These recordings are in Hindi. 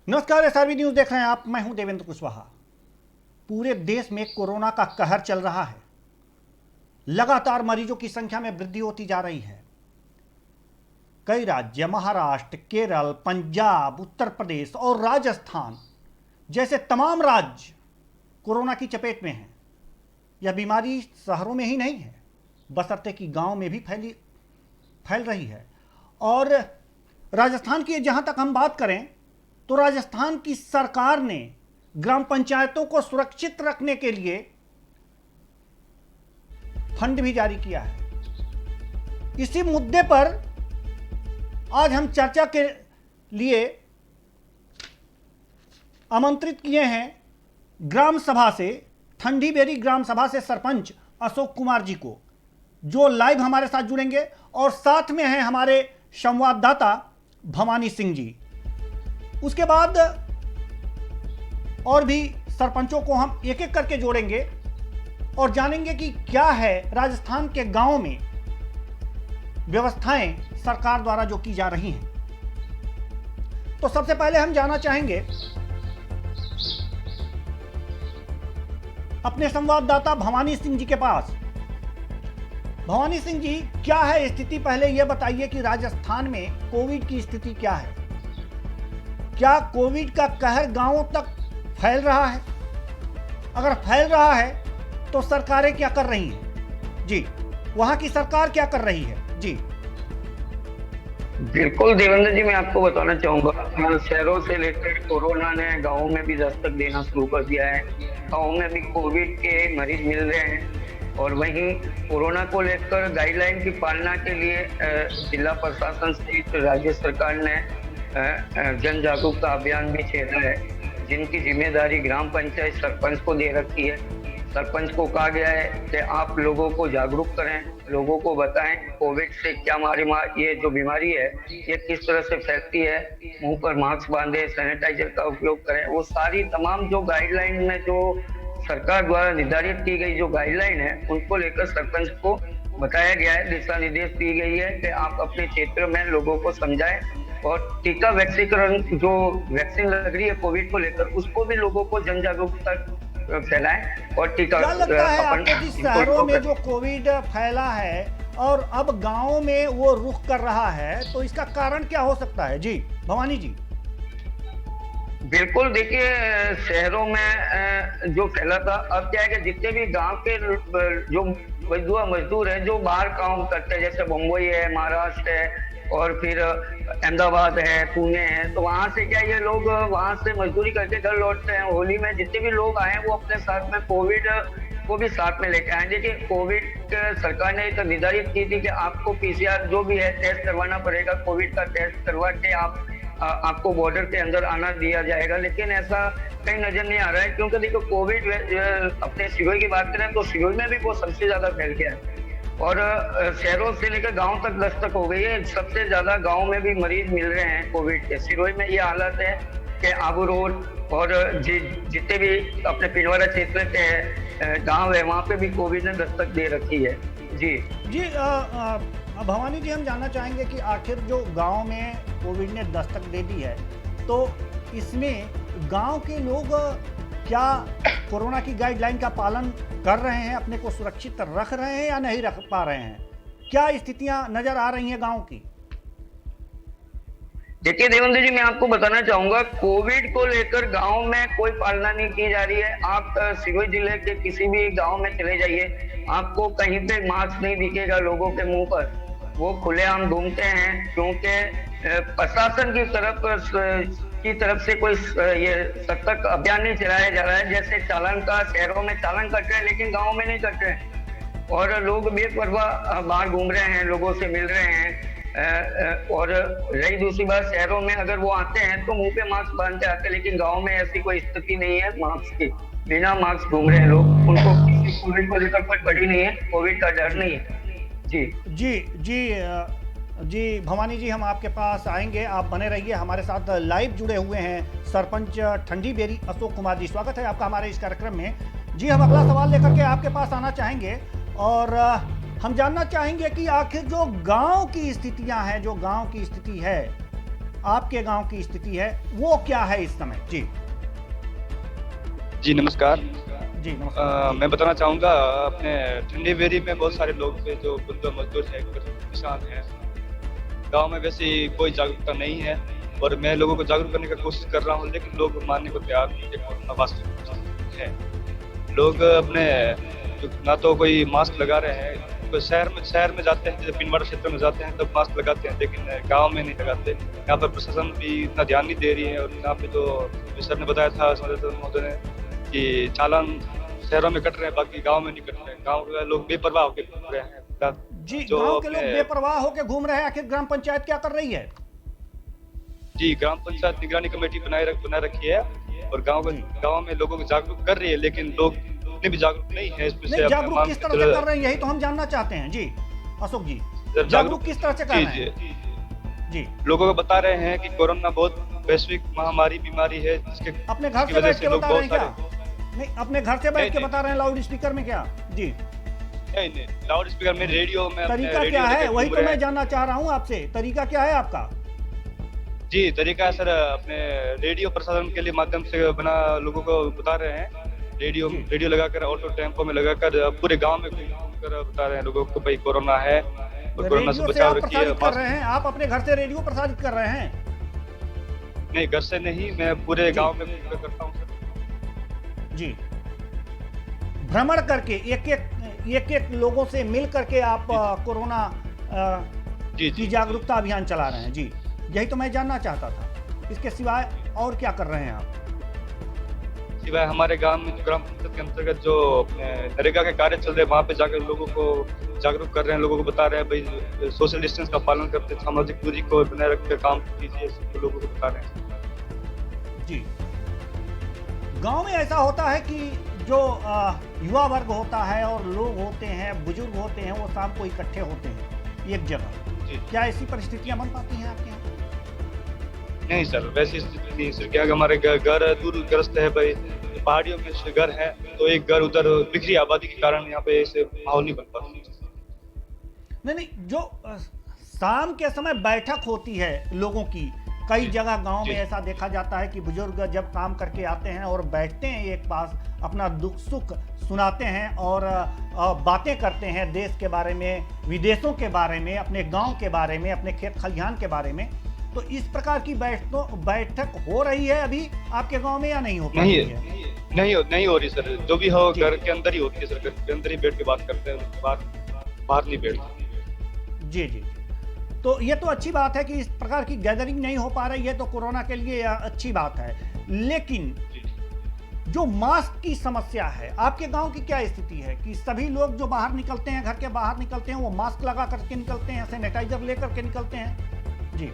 नमस्कार, एसआरबी न्यूज देख रहे हैं आप। मैं हूं देवेंद्र कुशवाहा। पूरे देश में कोरोना का कहर चल रहा है। लगातार मरीजों की संख्या में वृद्धि होती जा रही है। कई राज्य महाराष्ट्र, केरल, पंजाब, उत्तर प्रदेश और राजस्थान जैसे तमाम राज्य कोरोना की चपेट में हैं। यह बीमारी शहरों में ही नहीं है, बशर्ते कि गांव में भी फैल रही है। और राजस्थान की जहां तक हम बात करें तो राजस्थान की सरकार ने ग्राम पंचायतों को सुरक्षित रखने के लिए फंड भी जारी किया है। इसी मुद्दे पर आज हम चर्चा के लिए आमंत्रित किए हैं ग्राम सभा से, ठंडी बेरी ग्राम सभा से सरपंच अशोक कुमार जी को, जो लाइव हमारे साथ जुड़ेंगे। और साथ में हैं हमारे संवाददाता भवानी सिंह जी। उसके बाद और भी सरपंचों को हम एक एक करके जोड़ेंगे और जानेंगे कि क्या है राजस्थान के गांवों में व्यवस्थाएं सरकार द्वारा जो की जा रही हैं। तो सबसे पहले हम जानना चाहेंगे अपने संवाददाता भवानी सिंह जी के पास। भवानी सिंह जी, क्या है स्थिति? पहले यह बताइए कि राजस्थान में कोविड की स्थिति क्या है। क्या कोविड का कहर गांवों तक फैल रहा है? अगर फैल रहा है तो सरकारें क्या कर रही हैं? जी, वहां की सरकार क्या कर रही है? जी बिल्कुल देवेंद्र जी, मैं आपको बताना चाहूंगा, शहरों से लेकर कोरोना ने गांवों में भी दस्तक देना शुरू कर दिया है। गांवों में भी कोविड के मरीज मिल रहे हैं और वहीं कोरोना को लेकर गाइडलाइन की पालना के लिए जिला प्रशासन सहित राज्य सरकार ने जन जागरूकता अभियान भी छेड़ा है, जिनकी जिम्मेदारी ग्राम पंचायत सरपंच को दे रखी है। सरपंच को कहा गया है कि आप लोगों को जागरूक करें, लोगों को बताएं कोविड से क्या ये जो बीमारी है ये किस तरह से फैलती है, मुंह पर मास्क बांधे, सैनिटाइजर का उपयोग करें। वो सारी तमाम जो गाइडलाइन में जो सरकार द्वारा निर्धारित की गई जो गाइडलाइन है उनको लेकर सरपंच को बताया गया है, दिशा निर्देश दी गई है कि आप अपने क्षेत्र में लोगों को समझाएं और टीका वैक्सीकरण जो वैक्सीन लग रही है कोविड को लेकर उसको भी लोगों को जन जागरूकता फैलाएं और टीका। क्या लगता है आपको कि शहरों में जो कोविड फैला है और अब गांवों में वो रुख कर रहा है, तो इसका कारण क्या हो सकता है? जी भवानी जी। बिल्कुल, देखिए शहरों में जो फैला था, अब क्या है कि जितने भी गांव के जो मजदूर हैं जो बाहर काम करते हैं, जैसे मुंबई है, महाराष्ट्र है और फिर अहमदाबाद है, पुणे है, तो वहां से क्या ये लोग वहां से मजदूरी करके घर लौटते हैं। होली में जितने भी लोग आए वो अपने साथ में कोविड को भी साथ में लेके आए। देखिए कोविड सरकार ने एक निर्धारित की थी कि आपको पीसीआर जो भी है टेस्ट करवाना पड़ेगा, कोविड का टेस्ट करवा के आपको बॉर्डर के अंदर आना दिया जाएगा, लेकिन ऐसा कहीं नजर नहीं आ रहा है। क्योंकि देखो कोविड अपने सिरोही की बात करें तो सिरोही में भी वो सबसे ज्यादा फैल गया है और शहरों से लेकर गांव तक दस्तक हो गई है। सबसे ज्यादा गांव में भी मरीज मिल रहे हैं कोविड के। सिरोही में ये हालत है कि आबू रोड और जितने भी अपने पिंडवाड़ा क्षेत्र के गांव है वहां पे भी कोविड ने दस्तक दे रखी है। जी जी भवानी जी, हम जानना चाहेंगे कि आखिर जो गांव में कोविड ने दस्तक दे दी है तो इसमें गांव के लोग क्या कोरोना की गाइडलाइन का पालन कर रहे हैं, अपने को सुरक्षित रख रहे हैं या नहीं रख पा रहे हैं? क्या स्थितियां नजर आ रही हैं गांव की? देखिए देवेंद्र जी, मैं आपको बताना चाहूंगा, कोविड को लेकर गांव में कोई पालना नहीं की जा रही है। आप सिरोही जिले के किसी भी गांव में चले जाइए, आपको कहीं पे मास्क नहीं दिखेगा लोगों के मुंह पर। वो खुलेआम घूमते हैं क्योंकि प्रशासन की तरफ से कोई ये सतर्क अभियान नहीं चलाया जा रहा है। जैसे चालान का शहरों में चालान कट रहे हैं लेकिन गाँव में नहीं कट रहे और लोग बेपरवाह बाहर घूम रहे हैं, लोगों से मिल रहे हैं। और रही दूसरी बात, शहरों में अगर वो आते हैं तो मुंह पे मास्क बांध के आते हैं, लेकिन गांव में ऐसी कोई स्थिति नहीं है। मास्क की बिना मास्क घूम रहे हैं लोग, उनको किसी कोविड को लेकर कोई बड़ी नहीं है, कोविड का डर नहीं है। जी जी जी जी भवानी जी, हम आपके पास आएंगे, आप बने रहिए हमारे साथ। लाइव जुड़े हुए हैं सरपंच ठंडी बेरी अशोक कुमार जी। स्वागत है आपका हमारे इस कार्यक्रम में। जी, हम अगला सवाल लेकर के आपके पास आना चाहेंगे और हम जानना चाहेंगे कि आखिर जो गांव की स्थितियां हैं, जो गांव की स्थिति है, आपके गांव की स्थिति है वो क्या है इस समय? जी जी नमस्कार। जी नमस्कार जी। मैं बताना चाहूँगा अपने ठंडी बेरी में बहुत सारे लोग थे जो बुंदा मजदूर है, किसान हैं। गांव में वैसे कोई जागरूकता नहीं है और मैं लोगों को जागरूक करने की कोशिश कर रहा हूँ, लेकिन लोग मानने को तैयार नहीं है। कोरोना वास्तविक है। लोग अपने ना तो कोई मास्क लगा रहे हैं, तो शहर में जाते हैं, जैसे भीलवाड़ा क्षेत्र में जाते हैं तब मास्क लगाते हैं, लेकिन गांव में नहीं लगाते। यहाँ पर प्रशासन भी इतना ध्यान नहीं दे रही है। और यहाँ पे जो सर ने बताया था, संजय महोदय ने, कि चालान शहरों में कट रहे हैं, बाकी गांव में नहीं कट रहे हैं। गांव के लोग बेपरवाह होकर घूम रहे हैं। जी जो गांव के लोग अपने बेपरवाह होकर घूम रहे हैं, आखिर ग्राम पंचायत क्या कर रही है? जी ग्राम पंचायत निगरानी कमेटी बनाए रखी है और जी। गांव में लोगों को जागरूक कर रही है, लेकिन लोग इतने भी जागरूक नहीं है इसमें से। नहीं, अपने जागरूक मान किस के तरह से कर रहे हैं यही तो हम जानना चाहते हैं। जी अशोक जी, जागरूक किस तरह से कर जी रहे जी हैं? जी लोगों को बता रहे हैं कि कोरोना बहुत वैश्विक महामारी बीमारी है, जिसके अपने घर की से वजह बैठ से के लोग बता रहे हैं बहुत क्या? सारे नहीं, अपने घर से बैठ के नहीं, बता रहे हैं लाउड स्पीकर में क्या? जी नहीं लाउड स्पीकर में, रेडियो में, अपने तरीका रेडियो क्या है लेके वही घूम तो रहे मैं हैं। जानना चाह रहा हूँ आपसे, तरीका क्या है आपका? जी तरीका है सर, अपने रेडियो प्रसारण के लिए माध्यम से बना लोगों को बता रहे हैं। जी रेडियो लगाकर, ऑटो टेम्पो में लगाकर पूरे गांव में घूमकर बता रहे हैं लोगों को, भाई कोरोना है और कोरोना से रेडियो से बचाव आप रखिए। प्रसारित कर रहे हैं? आप अपने घर से रेडियो प्रसारित कर रहे हैं? नहीं, घर से नहीं, मैं पूरे जी। गांव में घूमकर करता हूँ सर। जी भ्रमण करके एक लोगों से मिल करके आप कोरोना जी की जी जागरूकता अभियान चला रहे हैं। जी यही तो मैं जानना चाहता था, इसके सिवाय और क्या कर रहे हैं आप? सिवाय हमारे गांव में ग्राम पंचायत के अंतर्गत जो अपने नरेगा के कार्य चल रहे हैं, वहाँ पे जाकर लोगों को जागरूक कर रहे हैं, लोगों को बता रहे हैं भाई सोशल डिस्टेंस का पालन करते, सामाजिक दूरी को बनाए रखकर काम कीजिए, सबको लोगों को बता रहे हैं। जी गांव में ऐसा होता है कि जो युवा वर्ग होता है और लोग होते हैं, बुजुर्ग होते हैं, वो शाम को इकट्ठे होते हैं एक जगह। जी क्या ऐसी परिस्थितियां बन पाती हैं आपके यहाँ? नहीं सर, वैसी स्थिति नहीं सर। क्या हमारे घर दूरग्रस्त है भाई, पहाड़ियों में से घर है, तो एक घर उधर बिखरी आबादी के कारण यहाँ पे ऐसे माहौल नहीं बन पाता। नहीं, जो शाम के समय बैठक होती है लोगों की, कई जगह गांव में जी। ऐसा देखा जाता है कि बुजुर्ग जब काम करके आते हैं और बैठते हैं एक पास, अपना दुख सुख सुनाते हैं और बातें करते हैं देश के बारे में, विदेशों के बारे में, अपने गांव के बारे में, अपने खेत खलिहान के बारे में। तो इस प्रकार की बैठक हो रही है अभी आपके गांव में या नहीं हो पाती है? नहीं हो रही सर। जो भी हो जी। घर के अंदर ही होती है सर, घर के अंदर ही बैठ के बात करते हैं, बाहर नहीं बैठते। जी जी। तो ये तो अच्छी बात है कि इस प्रकार की गैदरिंग नहीं हो पा रही है, तो कोरोना के लिए यह अच्छी बात है। लेकिन जो मास्क की समस्या है, आपके गांव की क्या स्थिति है कि सभी लोग जो बाहर निकलते हैं, घर के बाहर निकलते हैं, वो मास्क लगा करके निकलते हैं, सैनिटाइजर लेकर के निकलते हैं? जी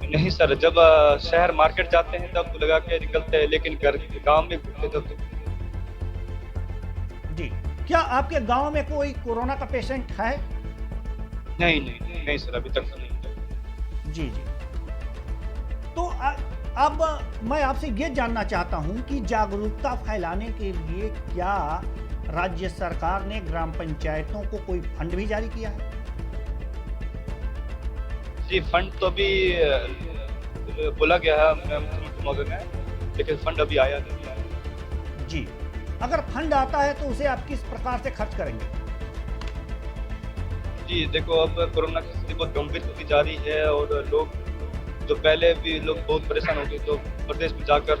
नहीं सर, जब शहर मार्केट जाते हैं तब लगा के निकलते हैं, लेकिन घर गांव में घूमते तब जी। क्या आपके गांव में कोई कोरोना का पेशेंट है? नहीं सर, अभी तक तो नहीं। जी जी। तो अब मैं आपसे ये जानना चाहता हूं कि जागरूकता फैलाने के लिए क्या राज्य सरकार ने ग्राम पंचायतों को कोई फंड भी जारी किया है? जी फंड तो अभी बोला गया है मुख्यमंत्री महोदय ने, लेकिन फंड अभी आया नहीं है। जी अगर फंड आता है तो उसे आप किस प्रकार से खर्च करेंगे? जी देखो, अब कोरोना की स्थिति बहुत गंभीर होती जा रही है और लोग जो पहले भी लोग बहुत परेशान हो गए, तो प्रदेश में जाकर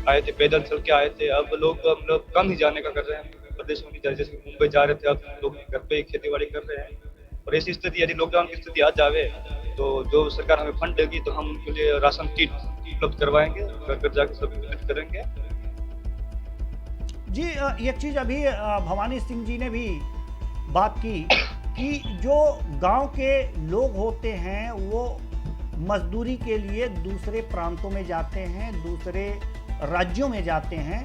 आए थे, पैदल चल के आए थे। अब लोग कम ही जाने का कर रहे हैं, प्रदेश में नहीं जा रहे। जैसे मुंबई जा रहे थे, अब लोग घर पे ही खेती बाड़ी कर रहे हैं। और ऐसी स्थिति, यदि लॉकडाउन की स्थिति आ जावे तो जो सरकार हमें फंड देगी तो हम उनके लिए राशन किट उपलब्ध करवाएंगे, घर घर जाकर सब वितरित करेंगे। जी एक चीज अभी भवानी सिंह जी ने भी बात की कि जो गांव के लोग होते हैं वो मजदूरी के लिए दूसरे प्रांतों में जाते हैं, दूसरे राज्यों में जाते हैं,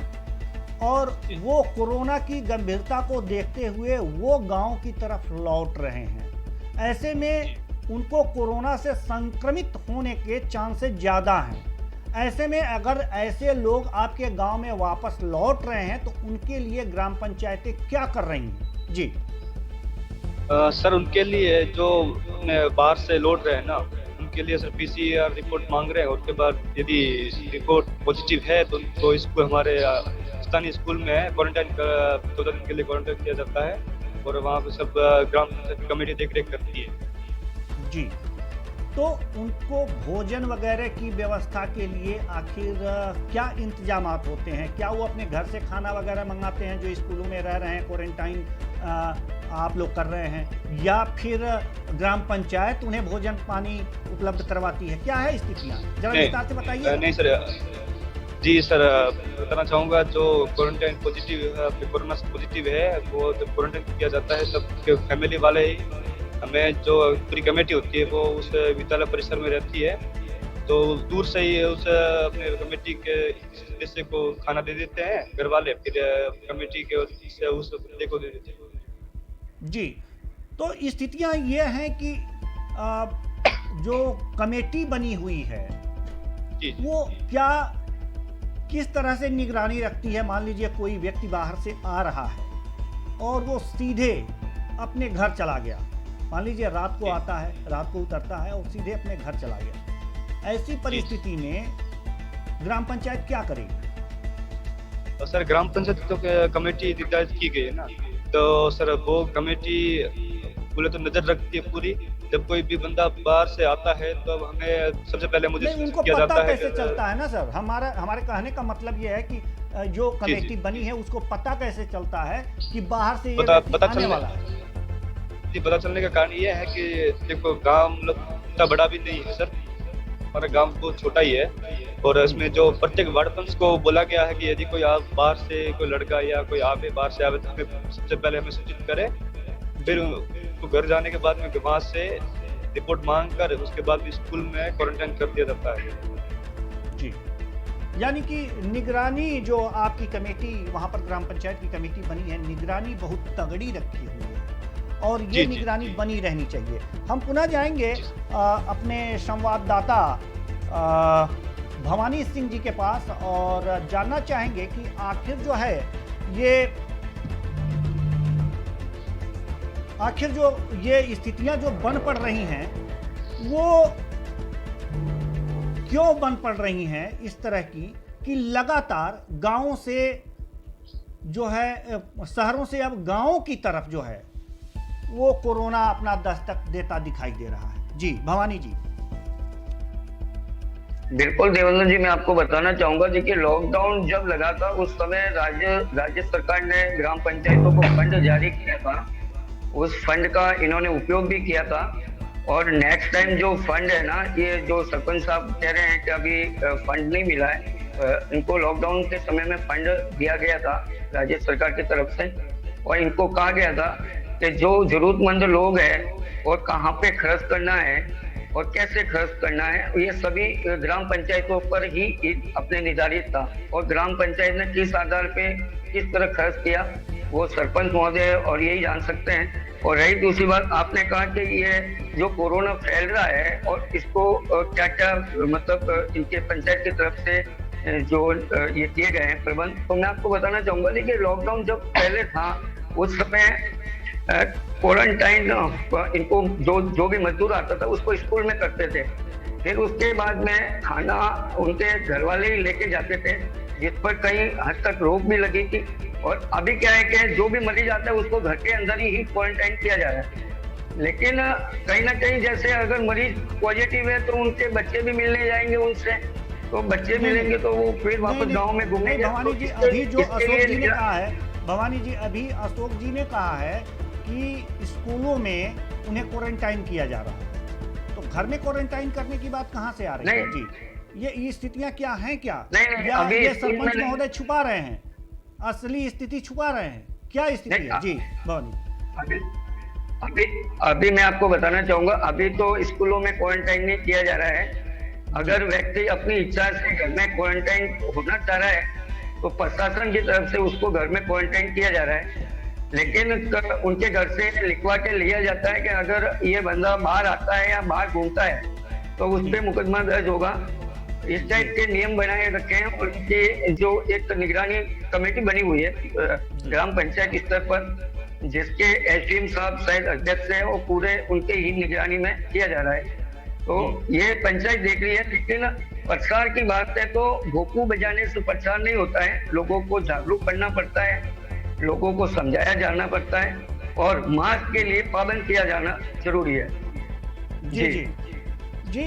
और वो कोरोना की गंभीरता को देखते हुए वो गांव की तरफ लौट रहे हैं। ऐसे में उनको कोरोना से संक्रमित होने के चांसेस ज़्यादा हैं। ऐसे में अगर ऐसे लोग आपके गांव में वापस लौट रहे हैं तो उनके लिए ग्राम पंचायतें क्या कर रही हैं? जी सर, उनके लिए जो बाहर से लौट रहे हैं ना, उनके लिए सर पीसीआर रिपोर्ट मांग रहे हैं। उसके बाद यदि रिपोर्ट पॉजिटिव है तो उनको इसको हमारे स्थानीय स्कूल में क्वारंटाइन 14 दिन के लिए क्वारंटाइन किया जाता है और वहाँ पे सब ग्राम पंचायत कमेटी देख रेख करती है। जी, तो उनको भोजन वगैरह की व्यवस्था के लिए आखिर क्या इंतजामात होते हैं? क्या वो अपने घर से खाना वगैरह मंगाते हैं जो स्कूलों में रह रहे हैं, क्वारंटाइन आप लोग कर रहे हैं, या फिर ग्राम पंचायत उन्हें भोजन पानी उपलब्ध करवाती है? क्या है स्थितियाँ, जरा विस्तार से बताइए। नहीं सर, जी सर, बताना चाहूँगा जो क्वारंटाइन पॉजिटिव कोरोना से पॉजिटिव है वो जब क्वारंटाइन किया जाता है तब फैमिली वाले ही हमें, जो पूरी कमेटी होती है वो उस विद्यालय परिसर में रहती है, तो दूर से ही उस अपने कमेटी के सदस्य को खाना दे देते हैं घर वाले, फिर कमेटी के से उस बंदे को दे देते हैं। जी, तो स्थितियाँ ये हैं कि जो कमेटी बनी हुई है जी, वो क्या किस तरह से निगरानी रखती है? मान लीजिए कोई व्यक्ति बाहर से आ रहा है और वो सीधे अपने घर चला गया, मान लीजिए रात को आता है, रात को उतरता है और सीधे अपने घर चला गया, ऐसी परिस्थिति में ग्राम पंचायत क्या करेगी? तो सर ग्राम पंचायत तो कमेटी निर्धारित की गई है ना, तो सर वो कमेटी बोले तो नजर रखती है पूरी। जब कोई भी बंदा बाहर से आता है तो हमें सबसे पहले मुझे नहीं, उनको किया पता जाता है कैसे चलता है ना सर? हमारे कहने का मतलब ये है कि जो कमेटी बनी है उसको पता कैसे चलता है कि बाहर से ये व्यक्ति आने वाला है? पता चलने का कारण ये है कि देखो गांव इतना बड़ा भी नहीं है सर, हमारा गांव बहुत छोटा ही है और इसमें जो प्रत्येक वार्ड पंच को बोला गया है कि यदि कोई आप बाहर से कोई लड़का या कोई आवे बाहर से आवे तो हमें सबसे पहले हमें सूचित करे, फिर तो घर जाने के बाद में वहाँ से रिपोर्ट मांग कर उसके बाद भी स्कूल में क्वारंटाइन कर दिया जाता है। जी, यानी कि निगरानी जो आपकी कमेटी वहाँ पर ग्राम पंचायत की कमेटी बनी है, निगरानी बहुत तगड़ी रखी हुई है और ये निगरानी बनी रहनी चाहिए। हम पुनः जाएंगे अपने संवाददाता भवानी सिंह जी के पास और जानना चाहेंगे कि आखिर जो है ये स्थितियां जो बन पड़ रही हैं वो क्यों बन पड़ रही हैं इस तरह की कि लगातार गांवों से जो है, शहरों से अब गांवों की तरफ जो है वो कोरोना अपना दस्तक देता दिखाई दे रहा है। जी भवानी जी। बिल्कुल देवेंद्र जी, मैं आपको बताना चाहूंगा जी कि लॉकडाउन जब लगा था उस समय राज्य सरकार ने ग्राम पंचायतों को फंड जारी किया था, उस फंड का इन्होंने उपयोग भी किया था और नेक्स्ट टाइम जो फंड है ना, ये जो सरपंच साहब कह रहे हैं कि अभी फंड नहीं मिला है, इनको लॉकडाउन के समय में फंड दिया गया था राज्य सरकार की तरफ से और इनको कहा गया था कि जो जरूरतमंद लोग हैं और कहाँ पे खर्च करना है और कैसे खर्च करना है, ये सभी ग्राम पंचायतों पर ही अपने निर्धारित था और ग्राम पंचायत ने किस आधार पे किस तरह खर्च किया वो सरपंच महोदय और यही जान सकते हैं। और रही दूसरी बात, आपने कहा कि ये जो कोरोना फैल रहा है और इसको क्या क्या मतलब इनके पंचायत की तरफ से जो ये किए गए हैं प्रबंध, तो मैं आपको बताना चाहूंगा देखिए लॉकडाउन जब पहले था उस समय क्वारंटाइन इनको जो भी मजदूर आता था उसको स्कूल में करते थे, फिर उसके बाद में खाना उनके घर वाले ही लेके जाते थे जिस पर कहीं हद तक रोक भी लगी थी। और अभी क्या है कि जो भी मरीज आता है उसको घर के अंदर ही क्वारंटाइन किया जा रहा है, लेकिन कहीं ना कहीं जैसे अगर मरीज पॉजिटिव है तो उनके बच्चे भी मिलने जाएंगे उनसे, तो बच्चे मिलेंगे तो वो फिर वापस गाँव में घूमेंगे। भवानी जी, अभी जो अशोक जी ने कहा है, भवानी जी अभी अशोक जी ने कहा है कि स्कूलों में उन्हें क्वारंटाइन किया जा रहा है, तो घर में क्वारंटाइन करने की बात कहाँ से आ रही है? जी, ये स्थितियां क्या हैं? क्या या ये सरपंच महोदय छुपा रहे हैं, असली स्थिति छुपा रहे हैं? क्या स्थिति है? जी भवानी। अभी मैं आपको बताना चाहूंगा, अभी तो स्कूलों में क्वारंटाइन नहीं किया जा रहा है। अगर व्यक्ति अपनी इच्छा से घर में क्वारंटाइन होना चाह रहा है तो प्रशासन की तरफ से उसको घर में क्वारंटाइन किया जा रहा है, लेकिन उनके घर से लिखवा के लिया जाता है कि अगर ये बंदा बाहर आता है या बाहर घूमता है तो उस पर मुकदमा दर्ज होगा। इस टाइप के नियम बनाए रखे हैं और उनकी जो एक निगरानी कमेटी बनी हुई है ग्राम पंचायत स्तर पर, जिसके एसडीएम साहब शायद अध्यक्ष हैं और पूरे उनके ही निगरानी में किया जा रहा है। तो ये पंचायत देख रही है, लेकिन प्रचार की बात है तो भोपू बजाने से प्रचार नहीं होता है। लोगों को जागरूक करना पड़ता है, लोगों को समझाया जाना पड़ता है, और मास्क के लिए पाबंद किया जाना जरूरी है। जी जी जी।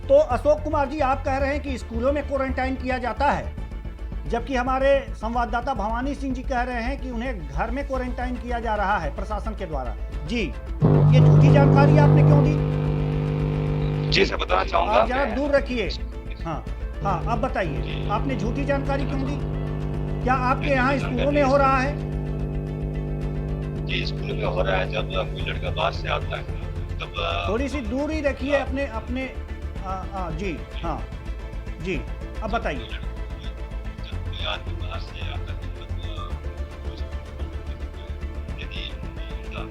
तो अशोक कुमार जी, आप कह रहे हैं कि स्कूलों में क्वारंटाइन किया जाता है, जबकि हमारे संवाददाता भवानी सिंह जी कह रहे हैं कि उन्हें घर में क्वारंटाइन किया जा रहा है प्रशासन के द्वारा। जी, ये झूठी जानकारी आपने क्यों दी? जी से बताना चाहूंगा, आप जरा दूर रखिए। हाँ हाँ, अब बताइए, आपने झूठी जानकारी क्यों दी? क्या आपके यहाँ स्कूलों में हो रहा है? जी स्कूल में हो रहा है। जब कोई लड़का बाहर से आता है तब थोड़ी सी दूर ही रखिए अपने अपने जी हाँ जी, अब बताइए। जब कोई आदमी बाहर से आता है तब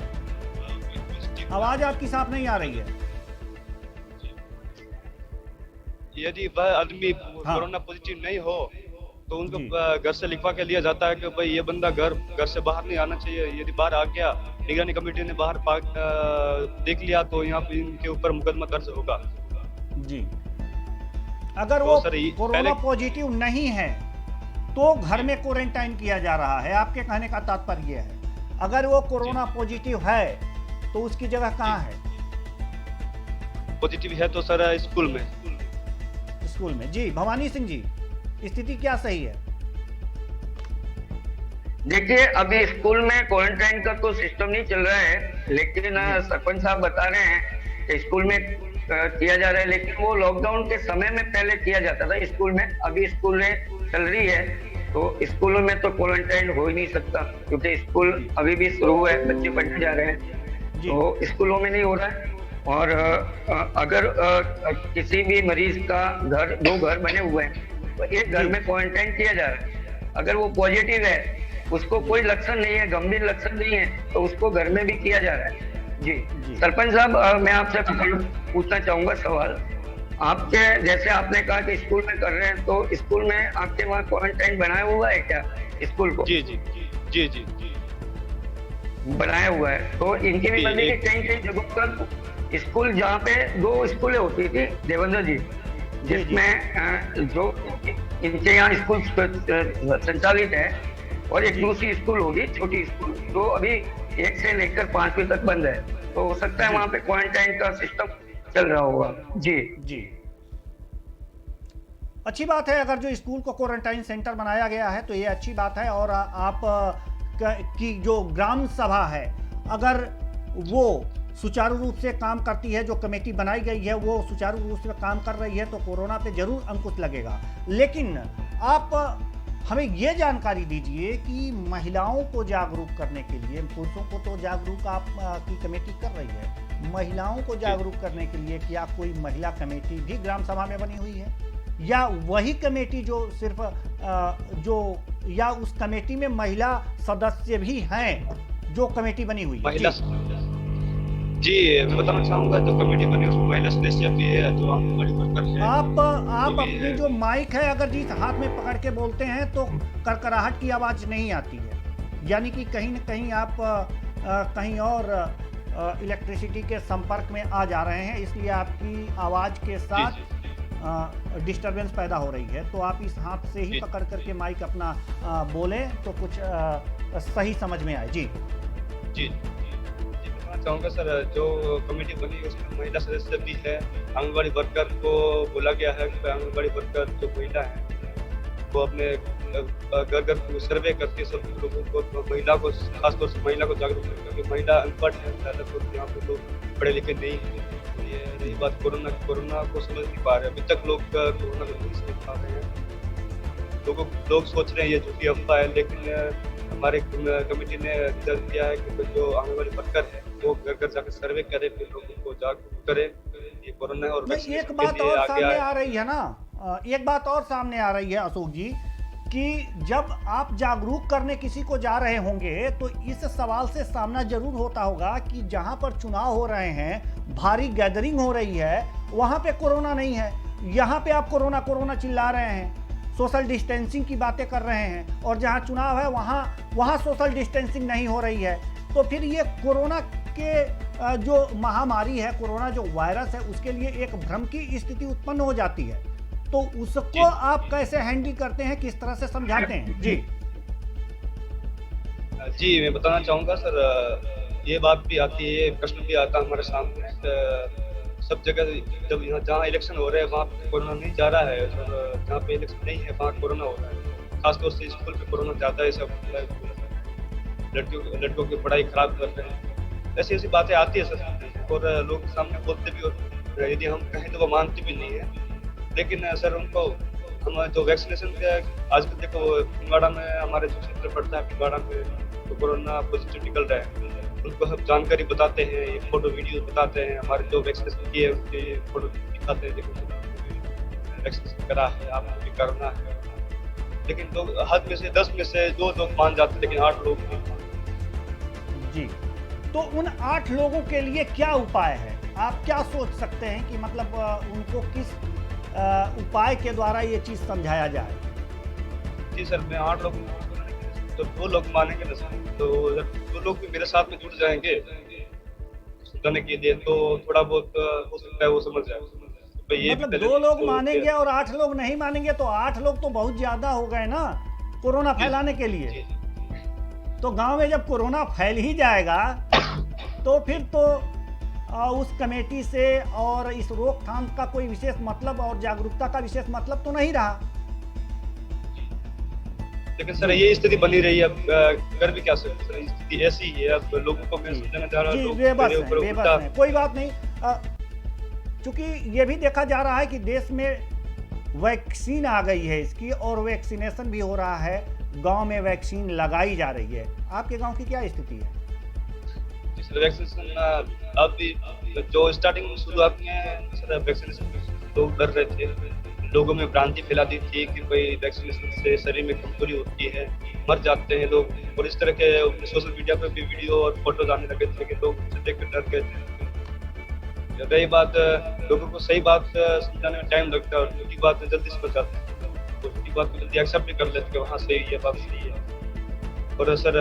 आवाज आपकी साफ नहीं आ रही है। यदि वह आदमी कोरोना पॉजिटिव नहीं हो तो उनको घर से लिखवा के लिया जाता है कि भाई ये बंदा घर से बाहर नहीं आना चाहिए। यदि बाहर आ गया, निगरानी कमेटी ने बाहर देख लिया तो यहाँ पे इनके ऊपर मुकदमा दर्ज होगा। जी, अगर वो कोरोना पॉजिटिव नहीं है तो घर में क्वारंटाइन किया जा रहा है, आपके कहने का तात्पर्य है। अगर वो कोरोना पॉजिटिव है तो उसकी जगह कहाँ है? पॉजिटिव है तो सर स्कूल में। स्कूल में। जी भवानी सिंह जी, स्थिति क्या सही है? देखिए, अभी स्कूल में क्वारंटाइन का तो सिस्टम नहीं चल रहा है, लेकिन सरपंच साहब बता रहे हैं कि स्कूल में किया जा रहा है, लेकिन वो लॉकडाउन के समय में पहले किया जाता था स्कूल में। अभी स्कूल में चल रही है तो स्कूलों में तो क्वारंटाइन हो ही नहीं सकता, क्योंकि स्कूल अभी भी शुरू है, बच्चे पढ़ने जा रहे हैं, तो स्कूलों में नहीं हो रहा है। और अगर किसी भी मरीज का दो घर बने हुए हैं तो एक घर में क्वारंटाइन किया जा रहा है। अगर वो पॉजिटिव है, उसको कोई लक्षण नहीं है, गंभीर लक्षण नहीं है, तो उसको घर में भी किया जा रहा है। जी सरपंच साहब, मैं आपसे पूछना चाहूंगा सवाल। आपके जैसे आपने कहा कि स्कूल में कर रहे हैं, तो स्कूल में आपके वहाँ क्वारंटाइन बनाया हुआ है क्या स्कूल को? जी जी जी जी जी बनाया हुआ है। तो इनकी भी बनी कि कहीं कहीं जगहों पर स्कूल, जहाँ पे दो स्कूलें होती थी देवेंद्र जी, जिसमें जो इनके यहाँ स्कूल संचालित है, और एक दूसरी स्कूल होगी छोटी स्कूल, जो अभी 1 से लेकर 5वीं तक बंद है, तो हो सकता है वहाँ पे क्वारंटाइन का सिस्टम चल रहा होगा। जी जी, अच्छी बात है। अगर जो स्कूल को क्वारंटाइन सेंटर बनाया गया है तो ये अच्छी बात है। और आप की जो ग्राम सभा है, अगर वो सुचारू रूप से काम करती है, जो कमेटी बनाई गई है वो सुचारू रूप से काम कर रही है, तो कोरोना पे जरूर अंकुश लगेगा। लेकिन आप हमें ये जानकारी दीजिए कि महिलाओं को जागरूक करने के लिए, पुरुषों को तो जागरूक आप की कमेटी कर रही है, महिलाओं को जागरूक करने के लिए क्या कोई महिला कमेटी भी ग्राम सभा में बनी हुई है, या वही कमेटी जो सिर्फ या उस कमेटी में महिला सदस्य भी हैं जो कमेटी बनी हुई है? जी मैं बताना चाहूंगा, जो कमेटी बनी उसमें महिला सदस्य भी है, जो आंगनबाड़ी वर्कर है। आप अपनी जो माइक है अगर जिस हाथ में पकड़ के बोलते हैं तो करकराहट की आवाज नहीं आती है, यानी कि कहीं न कहीं आप कहीं और इलेक्ट्रिसिटी के संपर्क में आ जा रहे हैं, इसलिए आपकी आवाज के साथ डिस्टरबेंस पैदा हो रही है। तो आप इस हाथ से ही पकड़ करके माइक अपना बोले तो कुछ सही समझ में आए। जी जी चाहूँगा सर, जो कमेटी बनी है उसमें महिला सदस्य भी है। आंगनबाड़ी वर्कर को बोला गया है कि आंगनबाड़ी वर्कर जो महिला है वो अपने घर घर सर्वे करके सब लोगों को, महिला को, खासतौर से महिला को जागरूक करें, क्योंकि महिला अनपढ़ है ज़्यादातर, यहाँ पे लोग पढ़े लिखे नहीं है। ये रही बात कोरोना को समझ नहीं पा रहे, अभी तक लोग कोरोना को नहीं समझ पा रहे हैं। लोग सोच रहे हैं ये झूठी अफवाह है, लेकिन हमारे कमेटी ने रिजल्ट दिया है कि जो आंगनबाड़ी वर्कर है वो घर घर जाकर सर्वे करे, फिर लोगों को जागरूक करे ये कोरोना। और एक बात और सामने आ रही है ना, एक बात और सामने आ रही है अशोक जी, कि जब आप जागरूक करने किसी को जा रहे होंगे तो इस सवाल से सामना जरूर होता होगा कि जहां पर चुनाव हो रहे हैं, भारी गैदरिंग हो रही है, वहां पे कोरोना नहीं है, यहाँ पे आप कोरोना कोरोना चिल्ला रहे हैं, सोशल डिस्टेंसिंग की बातें कर रहे हैं, और जहां चुनाव है वहां सोशल डिस्टेंसिंग नहीं हो रही है। तो फिर ये कोरोना के जो महामारी है, कोरोना जो वायरस है, उसके लिए एक भ्रम की स्थिति उत्पन्न हो जाती है, तो उसको आप कैसे हैंडल करते हैं, किस तरह से समझाते हैं? जी जी, मैं बताना चाहूँगा सर, ये बात भी आती है, ये प्रश्न भी आता है हमारे सामने। सब जगह जब यहाँ जहाँ इलेक्शन हो रहे हैं वहाँ पे कोरोना नहीं जा रहा है, और जहाँ पे इलेक्शन नहीं है वहाँ कोरोना हो रहा है। खासतौर से स्कूल पे कोरोना ज़्यादा है, सब लड़कियों की पढ़ाई खराब कर रहे हैं। ऐसी ऐसी बातें आती है सर, और लोग सामने बोलते भी, और यदि हम कहें तो वो मानते भी नहीं है। लेकिन सर उनको हम जो वैक्सीनेशन के आजकल देखो पिंगवाड़ा में, हमारे जो क्षेत्र पड़ता है पिंगवाड़ा में, तो कोरोना पॉजिटिव निकल रहा है, उनको सब जानकारी बताते हैं, ये फोटो वीडियो बताते हैं, हमारे जो वैक्सीनेशन किए उनके फोटो दिखाते हैं, देखो वैक्सीनेशन करा है, आपको भी करना है। लेकिन लोग हद में से 10 में से 2 लोग मान जाते हैं, लेकिन 8 लोग नहीं। जी, तो उन 8 लोगों के लिए क्या उपाय है? आप क्या सोच सकते हैं कि मतलब उनको किस उपाय के द्वारा ये चीज समझाया जाए? जी सर, मैं 8 लोग तो 2 लोग मानेंगे ना सर, तो जब 2 लोग भी मेरे साथ में जुड़ जाएंगे समझाने के लिए, तो थोड़ा बहुत हो सकता है वो समझ जाए। तो ये मतलब 2 लोग मानेंगे और 8 लोग नहीं मानेंगे, तो 8 लोग तो बहुत ज्यादा हो गए ना कोरोना फैलाने के लिए। तो गांव में जब कोरोना फैल ही जाएगा तो फिर तो उस कमेटी से और इस रोकथाम का कोई विशेष मतलब और जागरूकता का विशेष मतलब तो नहीं रहा। लेकिन सर ये स्थिति बनी रही है, अब कर भी क्या सकते सर, स्थिति ऐसी ही है। अब लोगों को मैं समझाना चाह रहा हूँ, लोग मेरे ऊपर उल्टा, कोई बात नहीं। चूंकि ये भी देखा जा रहा है कि देश में वैक्सीन आ गई है इसकी, और वैक्सीनेशन भी हो रहा है, गांव में वैक्सीन लगाई जा रही है। आपके गांव की क्या स्थिति है? वैक्सीनेशन अभी जो स्टार्टिंग में शुरुआत में सर वैक्सीनेशन लोग डर रहे थे, लोगों में भ्रांति फैला दी थी कि भाई वैक्सीनेशन से शरीर में कमजोरी होती है, मर जाते हैं लोग, और इस तरह के सोशल मीडिया पर भी वीडियो और फोटोज आने लगे थे कि लोग उसे देख कर डर गए थे। रही बात, लोगों को सही बात समझाने में टाइम लगता है और झूठी बात जल्दी समझ जाते हैं, तो झूठी बात को जल्दी एक्सेप्ट भी कर लेते कि वहाँ सही है, बात सही है। और सर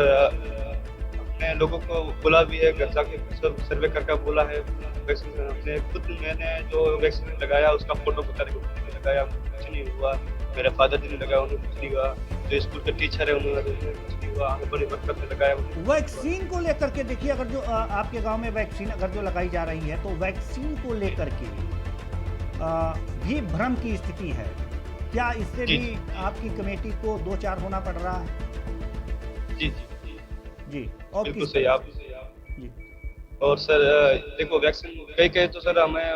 अपने लोगों को बोला भी है, घर जाके सब सर्वे करके बोला है, वैक्सीन अपने खुद मैंने जो वैक्सीन लगाया उसका फोटो बता रहे लगाया, कुछ नहीं हुआ। मेरे फादर जी ने लगाया, उन्हें कुछ नहीं हुआ। जो स्कूल के टीचर है उन्होंने कुछ नहीं हुआ, हमें बड़ी बरकत ने लगाया। वैक्सीन को लेकर के देखिए, अगर जो आपके गांव में वैक्सीन अगर जो लगाई जा रही है, तो वैक्सीन को लेकर के भी भ्रम की स्थिति है क्या? इससे भी आपकी कमेटी को 2-4 होना पड़ रहा है? जी जी, और बिल्कुल सही आप जी। और सर देखो वैक्सीन कई तो सर हमें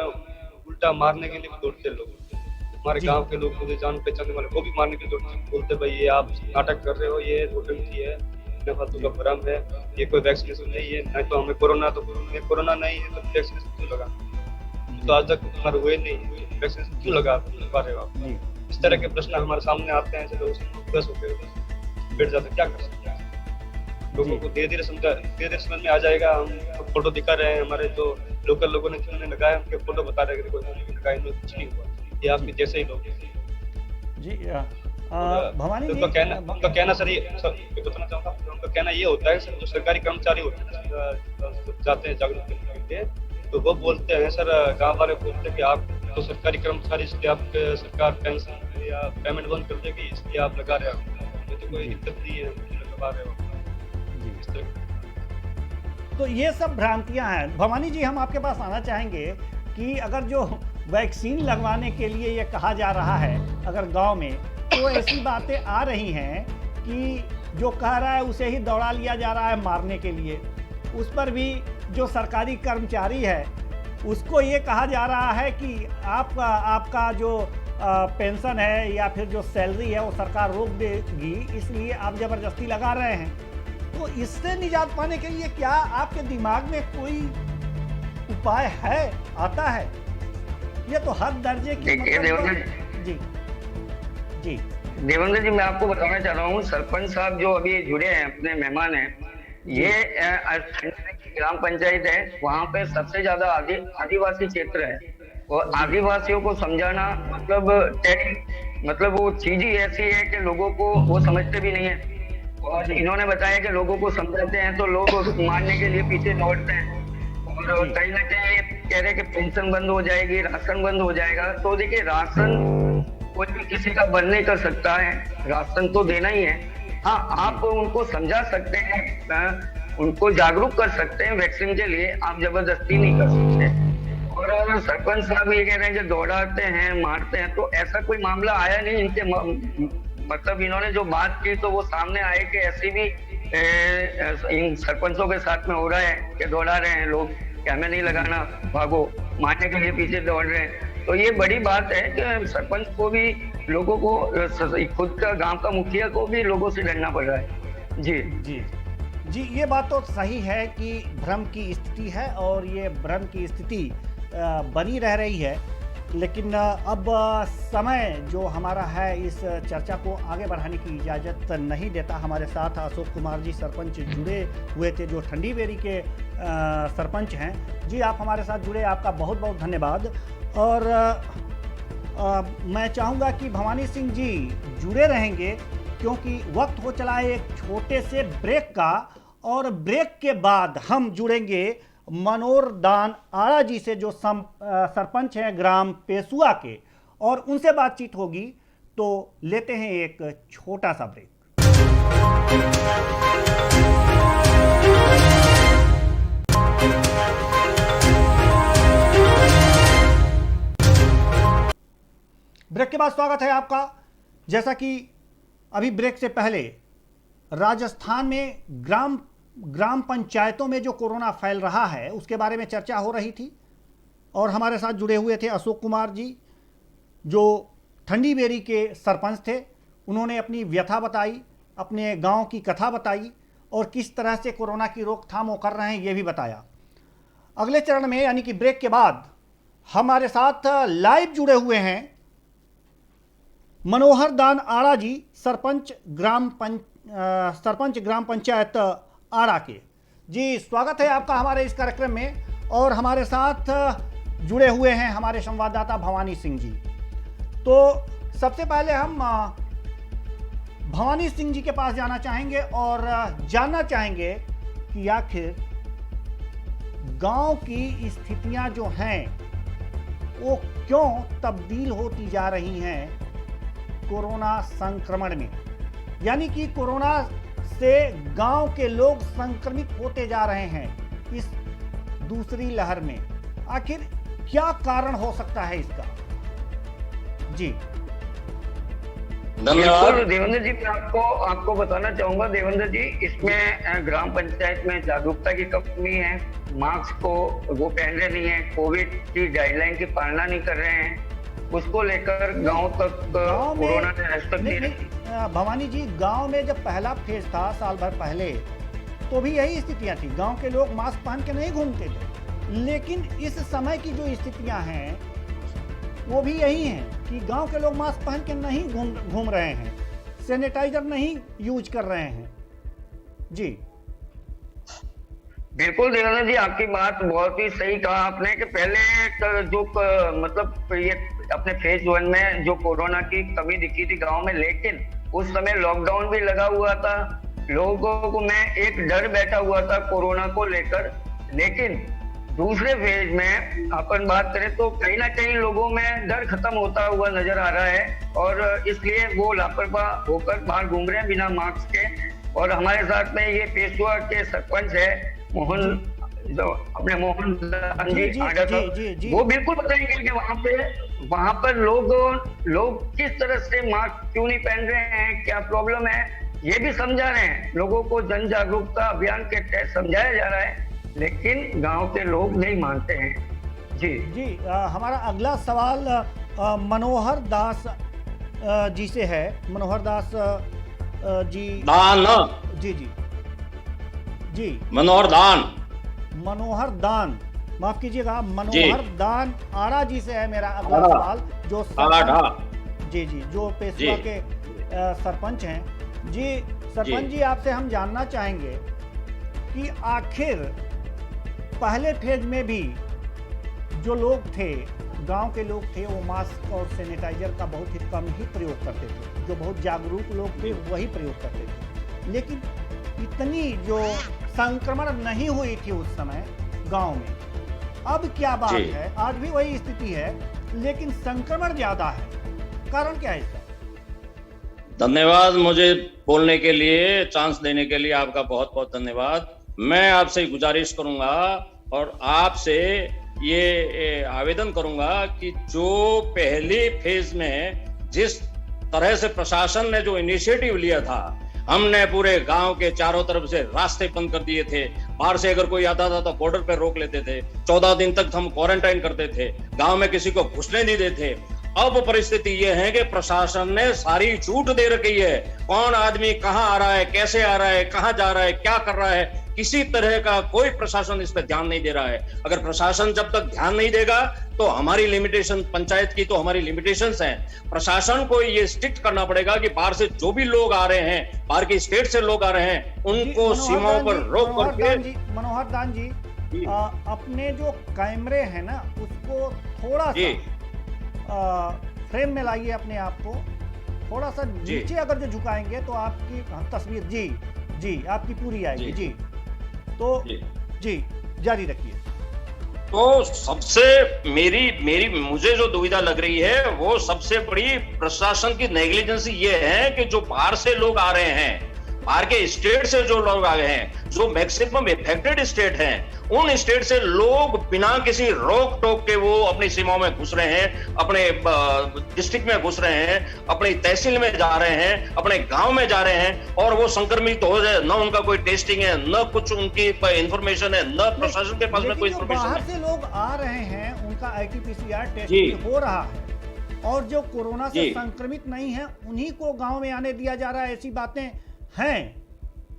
उल्टा मारने के लिए भी दौड़ते लोग, हमारे गांव के लोग, मुझे जान पहचानने वाले वो भी मारने के लिए बोलते भाई ये आप नाटक कर रहे हो, ये नोटंकी है, फालतू का भ्रम है, ये कोई वैक्सीनेशन नहीं है, नहीं तो हमें कोरोना नहीं है तो वैक्सीनेशन क्यों लगा? तो आज तक हमारे हुए नहीं, वैक्सीनेशन क्यों लगा पा रहे हो आप? इस तरह के प्रश्न हमारे सामने आते हैं, चलो बस होकर बैठ जाते, क्या कर सकते हैं? लोगों को धीरे धीरे समझ में आ जाएगा। हम फोटो दिखा रहे हैं, हमारे जो लोकल लोगों ने जिन्होंने लगाया उनके फोटो बता रहे हैं, कुछ नहीं हुआ, ये आपके जैसे ही लोग जी। भवानी जी, उनका कहना सर ये बताना चाहूँगा, उनका कहना ये होता है सर, जो सरकारी कर्मचारी होते हैं जाते हैं जागरूक करने के लिए, तो वो बोलते हैं सर, गाँव वाले बोलते हैं कि आप तो सरकारी कर्मचारी, इसलिए आप सरकार पेंशन या पेमेंट बंद कर देगी, इसलिए आप लगा रहे हो, तो कोई दिक्कत नहीं है, लगा रहे हो। तो ये सब भ्रांतियां हैं। भवानी जी, हम आपके पास आना चाहेंगे कि अगर जो वैक्सीन लगवाने के लिए ये कहा जा रहा है अगर गांव में, तो ऐसी बातें आ रही हैं कि जो कह रहा है उसे ही दौड़ा लिया जा रहा है मारने के लिए। उस पर भी जो सरकारी कर्मचारी है उसको ये कहा जा रहा है कि आपका जो पेंशन है या फिर जो सैलरी है वो सरकार रोक देगी, इसलिए आप ज़बरदस्ती लगा रहे हैं। तो इससे निजात पाने के लिए क्या आपके दिमाग में कोई उपाय है, आता है? ये तो हद दर्जे की जी जी देवेंद्र जी, मैं आपको बताना चाह रहा हूँ, सरपंच साहब जो अभी जुड़े हैं, अपने मेहमान हैं, ये ग्राम पंचायत है, वहाँ पे सबसे ज्यादा आदिवासी क्षेत्र है, और आदिवासियों को समझाना मतलब वो चीज ही ऐसी है कि लोगों को वो समझते भी नहीं है। और इन्होंने बताया कि लोगों को समझाते हैं तो लोग मानने के लिए पीछे दौड़ते हैं। और कहीं ना कहीं ये कह रहे कि पेंशन बंद हो जाएगी, राशन बंद हो जाएगा। तो देखिए, राशन कोई भी किसी का बंद नहीं कर सकता है, राशन तो देना ही है। हाँ, आप उनको समझा सकते हैं, उनको जागरूक कर सकते हैं वैक्सीन के लिए, आप जबरदस्ती नहीं कर सकते। और सरपंच साहब ये कह रहे हैं कि दौड़ाते हैं, मारते हैं, तो ऐसा कोई मामला आया नहीं इनके मतलब इन्होंने जो बात की तो वो सामने आए कि ऐसी भी इन सरपंचों के साथ में हो रहा है कि दौड़ा रहे हैं लोग कि हमें नहीं लगाना, भागो, मारने के लिए पीछे दौड़ रहे हैं। तो ये बड़ी बात है कि सरपंच को भी, लोगों को, खुद का गांव का मुखिया को भी लोगों से लड़ना पड़ रहा है। जी जी जी, ये बात तो सही है कि भ्रम की स्थिति है और ये भ्रम की स्थिति बनी रह रही है। लेकिन अब समय जो हमारा है इस चर्चा को आगे बढ़ाने की इजाज़त नहीं देता। हमारे साथ अशोक कुमार जी सरपंच जुड़े हुए थे, जो ठंडी बेरी के सरपंच हैं। जी, आप हमारे साथ जुड़े, आपका बहुत बहुत धन्यवाद। और मैं चाहूँगा कि भवानी सिंह जी जुड़े रहेंगे, क्योंकि वक्त हो चला है एक छोटे से ब्रेक का, और ब्रेक के बाद हम जुड़ेंगे मनोहर दान आड़ा जी से, जो सरपंच हैं ग्राम पेसुआ के, और उनसे बातचीत होगी। तो लेते हैं एक छोटा सा ब्रेक। ब्रेक के बाद स्वागत है आपका। जैसा कि अभी ब्रेक से पहले राजस्थान में ग्राम पंचायतों में जो कोरोना फैल रहा है उसके बारे में चर्चा हो रही थी, और हमारे साथ जुड़े हुए थे अशोक कुमार जी, जो ठंडी बेरी के सरपंच थे। उन्होंने अपनी व्यथा बताई, अपने गांव की कथा बताई, और किस तरह से कोरोना की रोकथाम वो कर रहे हैं ये भी बताया। अगले चरण में, यानी कि ब्रेक के बाद, हमारे साथ लाइव जुड़े हुए हैं मनोहर दान आड़ा जी, सरपंच ग्राम पंचायत आड़ा के। जी, स्वागत है आपका हमारे इस कार्यक्रम में। और हमारे साथ जुड़े हुए हैं हमारे संवाददाता भवानी सिंह जी। तो सबसे पहले हम भवानी सिंह जी के पास जाना चाहेंगे और जानना चाहेंगे कि आखिर गांव की स्थितियां जो हैं वो क्यों तब्दील होती जा रही हैं कोरोना संक्रमण में, यानी कि कोरोना से गांव के लोग संक्रमित होते जा रहे हैं इस दूसरी लहर में। आखिर क्या कारण हो सकता है इसका? जी धन्यवाद देवेंद्र जी। मैं आपको बताना चाहूंगा देवेंद्र जी, इसमें ग्राम पंचायत में जागरूकता की कमी है। मास्क को वो पहन रहे नहीं है, कोविड की गाइडलाइन की पालना नहीं कर रहे हैं, उसको लेकर गांव तक कोरोना ने हस्तक दिया। भवानी जी, गांव में जब पहला फेज था साल भर पहले, तो भी यही स्थितियां थी, गांव के लोग मास्क पहन के नहीं घूमते थे। लेकिन इस समय की जो स्थितियां हैं वो भी यही हैं कि गांव के लोग मास्क पहन के नहीं घूम रहे हैं, सैनिटाइजर नहीं यूज कर रहे हैं। जी बिल्कुल देवेंद्र जी, आपकी बात बहुत ही सही कहा आपने कि पहले जो मतलब ये अपने फेज 1 में जो कोरोना की कमी दिखी थी गांव में, लेकिन उस समय लॉकडाउन भी लगा हुआ था, लोगों को में एक डर बैठा हुआ था कोरोना को लेकर। लेकिन दूसरे फेज में अपन बात करें तो कहीं ना कहीं लोगों में डर खत्म होता हुआ नजर आ रहा है, और इसलिए वो लापरवाह होकर बाहर घूम रहे हैं बिना मास्क के। और हमारे साथ में ये पेशवा के सरपंच है मोहन, जो अपने मोहन दान जी आड़ा का, वो बिल्कुल बताएंगे कि वहां पर लोग किस तरह से मास्क क्यों नहीं पहन रहे हैं, क्या प्रॉब्लम है, ये भी समझा रहे हैं। लोगों को जन जागरूकता अभियान के तहत समझाया जा रहा है, लेकिन गांव के लोग नहीं मानते हैं। जी हमारा अगला सवाल मनोहर दास जी से है। मनोहर दास जी दान जी मनोहर दान, माफ कीजिएगा, मनोहर दान आड़ा जी से है मेरा अगला सवाल, जो जी जो पेशवा के सरपंच हैं। जी सरपंच जी, आपसे हम जानना चाहेंगे कि आखिर पहले फेज में भी जो लोग थे, गांव के लोग थे, वो मास्क और सैनिटाइजर का बहुत ही कम ही प्रयोग करते थे। जो बहुत जागरूक लोग थे वही प्रयोग करते थे, लेकिन इतनी जो संक्रमण नहीं हुई थी उस समय गांव में। अब क्या बात जी। है, आज भी वही स्थिति है लेकिन संक्रमण ज्यादा है, कारण क्या है इसका? धन्यवाद, मुझे बोलने के लिए, चांस देने के लिए आपका बहुत बहुत धन्यवाद। मैं आपसे गुजारिश करूंगा और आपसे ये आवेदन करूंगा कि जो पहली फेज में जिस तरह से प्रशासन ने जो इनिशिएटिव लिया था, हमने पूरे गांव के चारों तरफ से रास्ते बंद कर दिए थे, बाहर से अगर कोई आता था तो बॉर्डर पर रोक लेते थे, 14 दिन तक हम क्वारंटाइन करते थे, गांव में किसी को घुसने नहीं देते। अब परिस्थिति ये है कि प्रशासन ने सारी छूट दे रखी है, कौन आदमी कहां आ रहा है, कैसे आ रहा है, कहां जा रहा है, क्या कर रहा है, किसी तरह का कोई प्रशासन इस पर ध्यान नहीं दे रहा है। अगर प्रशासन जब तक ध्यान नहीं देगा तो हमारी लिमिटेशन, पंचायत की तो हमारी लिमिटेशंस हैं। प्रशासन को ये स्ट्रिक्ट करना पड़ेगा कि बाहर से जो भी लोग आ रहे हैं, बाहर की स्टेट से लोग आ रहे हैं, उनको सीमाओं पर रोक करके। मनोहर दान जी, अपने जो कैमरे हैं ना उसको थोड़ा सा फ्रेम में लाइए, अपने आप को थोड़ा सा नीचे अगर जो झुकाएंगे तो आपकी तस्वीर जी आपकी पूरी आएगी जी। तो जी जारी रखिए। तो सबसे मुझे जो दुविधा लग रही है वो सबसे बड़ी प्रशासन की नेग्लिजेंसी ये है कि जो बाहर से लोग आ रहे हैं, बाहर के स्टेट से जो लोग आ गए हैं, जो मैक्सिमम इफेक्टेड स्टेट हैं, उन स्टेट से लोग बिना किसी रोक टोक के वो अपनी सीमाओं में घुस रहे हैं, अपने डिस्ट्रिक्ट में घुस रहे हैं, अपनी तहसील में जा रहे हैं, अपने गांव में जा रहे हैं और वो संक्रमित हो जाए। न उनका कोई टेस्टिंग है, न कुछ उनकी इंफॉर्मेशन है, न प्रशासन के पास में कोई इंफॉर्मेशन है। बाहर से लोग आ रहे हैं, उनका RT-PCR टेस्ट हो रहा है और जो कोरोना से संक्रमित नहीं है उन्हीं को गाँव में आने दिया जा रहा है, ऐसी बातें हैं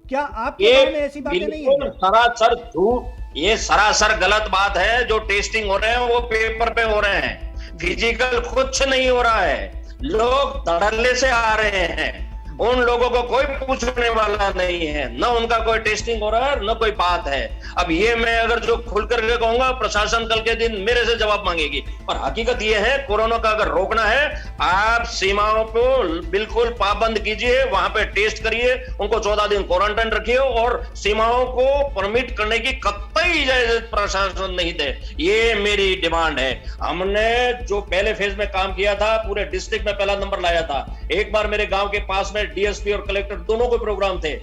क्या आपके गांव में? ऐसी बातें नहीं है। सरासर झूठ, ये सरासर गलत बात है। जो टेस्टिंग हो रहे हैं वो पेपर पे हो रहे हैं, फिजिकल कुछ नहीं हो रहा है। लोग धड़ल्ले से आ रहे हैं, उन लोगों को कोई पूछने वाला नहीं है, न उनका कोई टेस्टिंग हो रहा है, न कोई बात है। अब ये मैं अगर जो खुल करके कहूंगा, प्रशासन कल के दिन मेरे से जवाब मांगेगी। और हकीकत ये है, कोरोना का अगर रोकना है, आप सीमाओं को बिल्कुल पाबंद कीजिए, वहां पे टेस्ट करिए, उनको 14 दिन क्वारंटाइन रखिए और सीमाओं को परमिट करने की कतई इजाजत प्रशासन नहीं दे। ये मेरी डिमांड है। हमने जो पहले फेज में काम किया था, पूरे डिस्ट्रिक्ट में पहला नंबर लाया था। एक बार मेरे गांव के पास में डीएसपी और कलेक्टर दोनों को प्रोग्राम थे।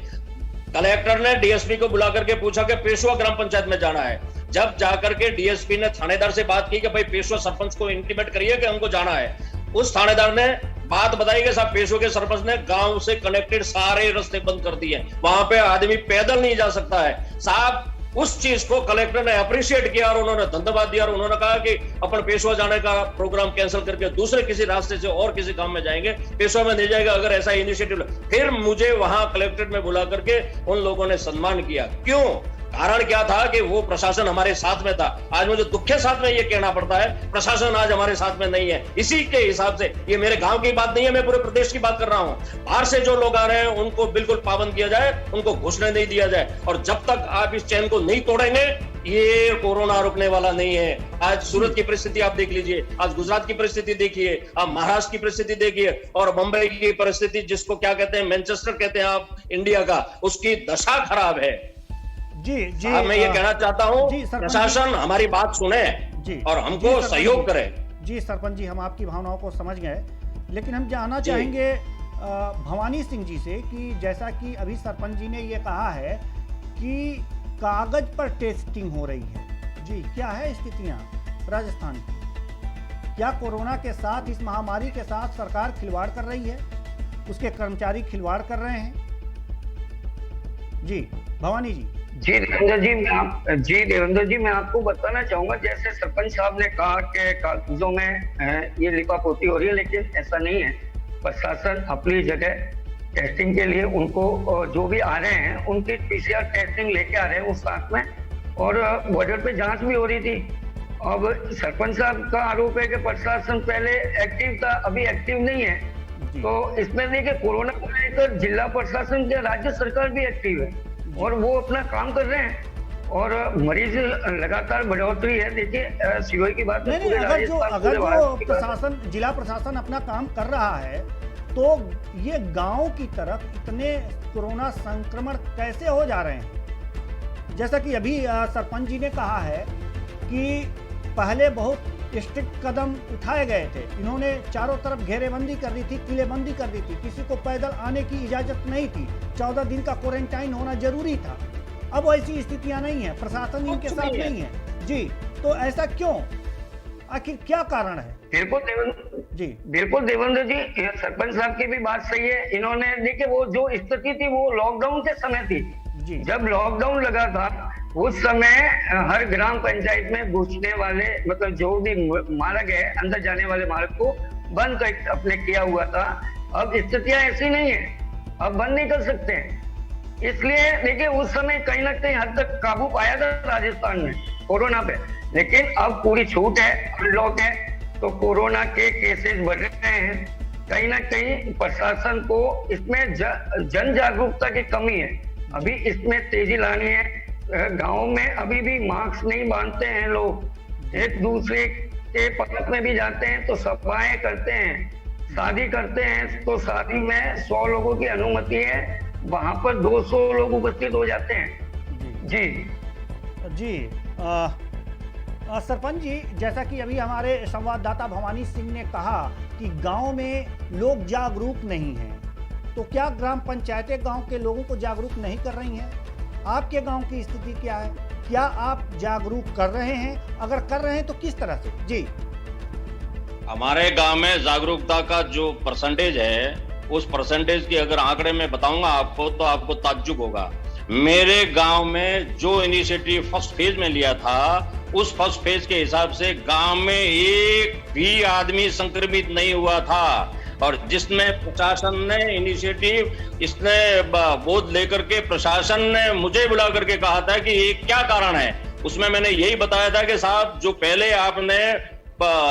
कलेक्टर ने डीएसपी को बुला करके पूछा कि पेशवा ग्राम पंचायत में जाना है। जब जाकर के डीएसपी ने थानेदार से बात की कि भाई पेशवा सरपंच को इंटीमेट करिए कि हमको जाना है, उस थानेदार ने बात बताई कि साहब पेशवा के सरपंच ने गांव से कनेक्टेड सारे रास्ते बंद कर दिए, वहां पे आदमी पैदल नहीं जा सकता है। साहब उस चीज को कलेक्टर ने अप्रिशिएट किया और उन्होंने धन्यवाद दिया और उन्होंने कहा कि अपन पेशवा जाने का प्रोग्राम कैंसिल करके दूसरे किसी रास्ते से और किसी काम में जाएंगे, पेशवा में नहीं जाएगा अगर ऐसा इनिशिएटिव। फिर मुझे वहां कलेक्ट्रेट में बुला करके उन लोगों ने सम्मान किया। क्यों? कारण क्या था कि वो प्रशासन हमारे साथ में था। आज मुझे दुख के साथ में ये कहना पड़ता है, प्रशासन आज हमारे साथ में नहीं है। इसी के हिसाब से, ये मेरे गांव की बात नहीं है, मैं पूरे प्रदेश की बात कर रहा हूं। बाहर से जो लोग आ रहे हैं उनको बिल्कुल पाबंद किया जाए, उनको घुसने नहीं दिया जाए। और जब तक आप इस चैन को नहीं तोड़ेंगे, ये कोरोना रुकने वाला नहीं है। आज सूरत की परिस्थिति आप देख लीजिए, आज गुजरात की परिस्थिति देखिए, आप महाराष्ट्र की परिस्थिति देखिए और मुंबई की परिस्थिति, जिसको क्या कहते हैं, मैनचेस्टर कहते हैं आप इंडिया का, उसकी दशा खराब है। जी मैं ये कहना चाहता हूँ, प्रशासन हमारी बात सुने और हमको सहयोग करे। जी सरपंच जी, हम आपकी भावनाओं को समझ गए, लेकिन हम जानना चाहेंगे भवानी सिंह जी से कि जैसा कि अभी सरपंच जी ने ये कहा है कि कागज पर टेस्टिंग हो रही है, जी क्या है स्थितियां राजस्थान की? क्या कोरोना के साथ, इस महामारी के साथ सरकार खिलवाड़ कर रही है, उसके कर्मचारी खिलवाड़ कर रहे हैं? जी भवानी जी। जी देवेंद्र जी, मैं आपको बताना चाहूंगा, जैसे सरपंच साहब ने कहा कि कागजों में ये लिपापोती हो रही है, लेकिन ऐसा नहीं है। प्रशासन अपनी जगह टेस्टिंग के लिए उनको जो भी आ रहे हैं उनकी PCR टेस्टिंग लेके आ रहे हैं उस साथ में, और बॉर्डर पे जांच भी हो रही थी। अब सरपंच साहब का आरोप है कि प्रशासन पहले एक्टिव था, अभी एक्टिव नहीं है। तो इसमें नहीं कि कोरोना को लेकर जिला प्रशासन या राज्य सरकार भी एक्टिव है और वो अपना काम कर रहे हैं और मरीज लगातार बढ़ोतरी है। देखिए सीओई की बात नहीं, अगर जो प्रशासन, जिला प्रशासन अपना काम कर रहा है तो ये गांव की तरफ इतने कोरोना संक्रमण कैसे हो जा रहे हैं? जैसा कि अभी सरपंच जी ने कहा है कि पहले बहुत स्ट्रिक्ट कदम उठाए गए थे, इन्होंने चारों तरफ घेरेबंदी कर दी थी, किलेबंदी कर दी थी, किसी को पैदल आने की इजाजत नहीं थी, 14 दिन का क्वारंटाइन होना जरूरी था। अब ऐसी स्थितियां नहीं है, प्रशासन इनके साथ नहीं है जी। तो ऐसा क्यों, आखिर क्या कारण है? बिल्कुल देवेंद्र जी, सरपंच साहब की भी बात सही है। इन्होंने देखिए वो जो स्थिति थी वो लॉकडाउन के समय थी जी। जब लॉकडाउन लगा था उस समय हर ग्राम पंचायत में घुसने वाले, मतलब जो भी मार्ग है अंदर जाने वाले मार्ग को बंद कर अपने किया हुआ था। अब स्थितियां ऐसी नहीं है, अब बंद नहीं कर सकते हैं। इसलिए देखिए उस समय कहीं ना कहीं हद तक काबू पाया था राजस्थान में कोरोना पे, लेकिन अब पूरी छूट है, अनलॉक है, तो कोरोना के केसेस बढ़ रहे हैं। कहीं ना कहीं प्रशासन को इसमें जन जागरूकता की कमी है, अभी इसमें तेजी लानी है। गाँव में अभी भी मास्क नहीं बांधते हैं लोग, एक दूसरे के पलक में भी जाते हैं तो सभाएं करते हैं, शादी करते हैं तो शादी में 100 लोगों की अनुमति है, वहां पर 200 लोग उपस्थित हो जाते हैं जी जी। सरपंच जी, जैसा कि अभी हमारे संवाददाता भवानी सिंह ने कहा कि गांव में लोग जागरूक नहीं हैं, तो क्या ग्राम पंचायतें गांव के लोगों को जागरूक नहीं कर रही हैं? आपके गांव की स्थिति क्या है? क्या आप जागरूक कर रहे हैं? अगर कर रहे हैं तो किस तरह से? जी, हमारे गांव में जागरूकता का जो परसेंटेज है, उस परसेंटेज की अगर आंकड़े में बताऊंगा आपको तो आपको ताज्जुब होगा। मेरे गांव में जो इनिशिएटिव फर्स्ट फेज में लिया था, उस फर्स्ट फेज के हिसाब से गांव में एक भी आदमी संक्रमित नहीं हुआ था। और जिसमें प्रशासन ने इनिशिएटिव, इसने बोध लेकर के प्रशासन ने मुझे बुला करके कहा था कि ये क्या कारण है, उसमें मैंने यही बताया था कि साहब जो पहले आपने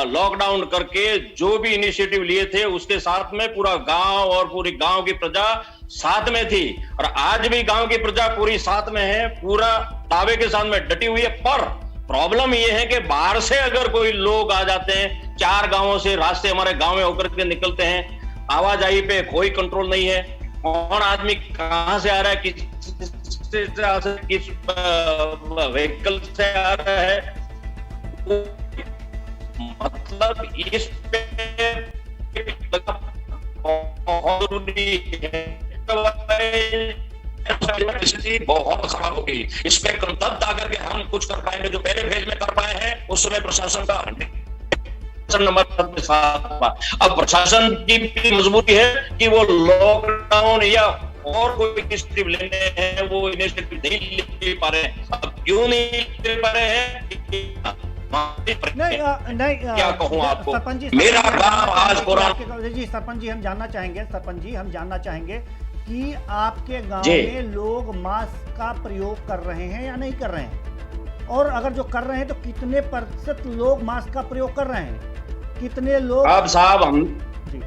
लॉकडाउन करके जो भी इनिशिएटिव लिए थे उसके साथ में पूरा गांव और पूरी गांव की प्रजा साथ में थी, और आज भी गांव की प्रजा पूरी साथ में है, पूरा दावे के साथ में डटी हुई है। पर प्रॉब्लम ये है कि बाहर से अगर कोई लोग आ जाते हैं, 4 गांवों से रास्ते हमारे गांव में होकर के निकलते हैं, आवाजाही पे कोई कंट्रोल नहीं है, कौन आदमी कहां से आ रहा है, किस व्हीकल से आ रहा है, मतलब इस पे बहुत जरूरी है, स्थिति बहुत खराब होगी। इस पे तब आकर के हम कुछ कर पाएंगे जो पहले फेज में कर पाए हैं, उस समय प्रशासन का नंबर के साथ। अब प्रशासन की मजबूरी है कि वो लॉकडाउन या और कोई इनिशिएटिव लेने हैं, वो इनिशिएटिव नहीं ले पा रहे हैं। अब क्यों नहीं ले पा रहे हैं? नहीं, क्या कहूँ आपको, सरपंच जी, मेरा गांव आज पुराना जी। सरपंच जी, हम जानना चाहेंगे कि आपके गांव में लोग मास्क का प्रयोग कर रहे हैं या नहीं कर रहे हैं, और अगर जो कर रहे हैं तो कितने % लोग मास्क का प्रयोग कर रहे हैं, कितने लोग? अब साहब हम जी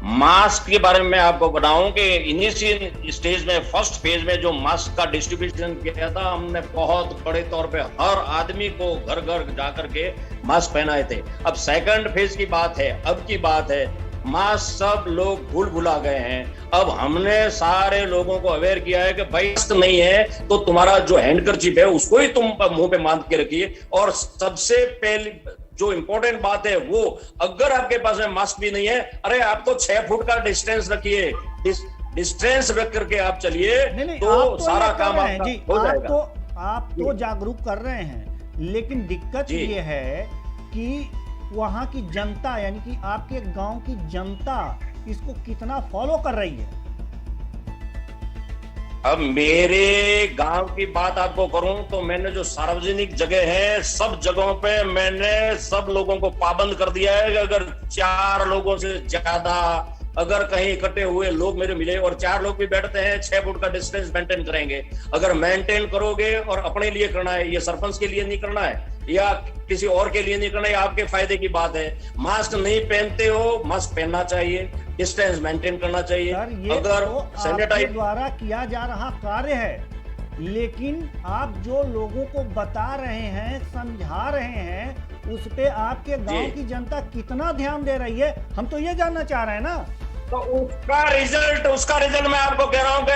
मास्क के बारे में आपको बताऊं कि इनिशियल स्टेज में फर्स्ट फेज में जो मास्क का डिस्ट्रीब्यूशन किया था, हमने बहुत बड़े तौर पे हर आदमी को घर घर जाकर के मास्क पहनाए थे। अब सेकंड फेज की बात है, अब की बात है, मास्क सब लोग भूल भुला गए हैं। अब हमने सारे लोगों को अवेयर किया है कि भाई मास्क नहीं है तो तुम्हारा जो हैंडकरचीफ है उसको ही तुम मुंह पे बांध के रखिए। और सबसे पहली जो इंपॉर्टेंट बात है वो, अगर आपके पास में मास्क भी नहीं है, अरे आप तो 6 फुट का डिस्टेंस रखिए, डिस्टेंस रख करके आप चलिए, तो सारा काम आपका हो जाएगा। आप तो जागरूक कर रहे हैं, लेकिन दिक्कत ये है कि वहां की जनता, यानी कि आपके गांव की जनता इसको कितना फॉलो कर रही है? अब मेरे गांव की बात आपको करूं तो मैंने जो सार्वजनिक जगह है, सब जगहों पे मैंने सब लोगों को पाबंद कर दिया है कि अगर 4 लोगों से ज्यादा अगर कहीं इकट्ठे हुए लोग मेरे मिले, और 4 लोग भी बैठते हैं, 6 फुट का डिस्टेंस मेंटेन करेंगे। अगर मेंटेन करोगे और अपने लिए करना है, ये सरपंच के लिए नहीं करना है या किसी और के लिए नहीं करना है, आपके फायदे की बात है। मास्क नहीं पहनते हो, मास्क पहनना चाहिए, डिस्टेंस मेंटेन करना चाहिए। अगर सैनिटाइज द्वारा किया जा रहा कार्य है, लेकिन आप जो लोगों को बता रहे हैं, समझा रहे हैं, उस पे आपके गांव की जनता कितना ध्यान दे रही है, हम तो ये जानना चाह रहे हैं ना। तो उसका रिजल्ट मैं आपको कह रहा हूं कि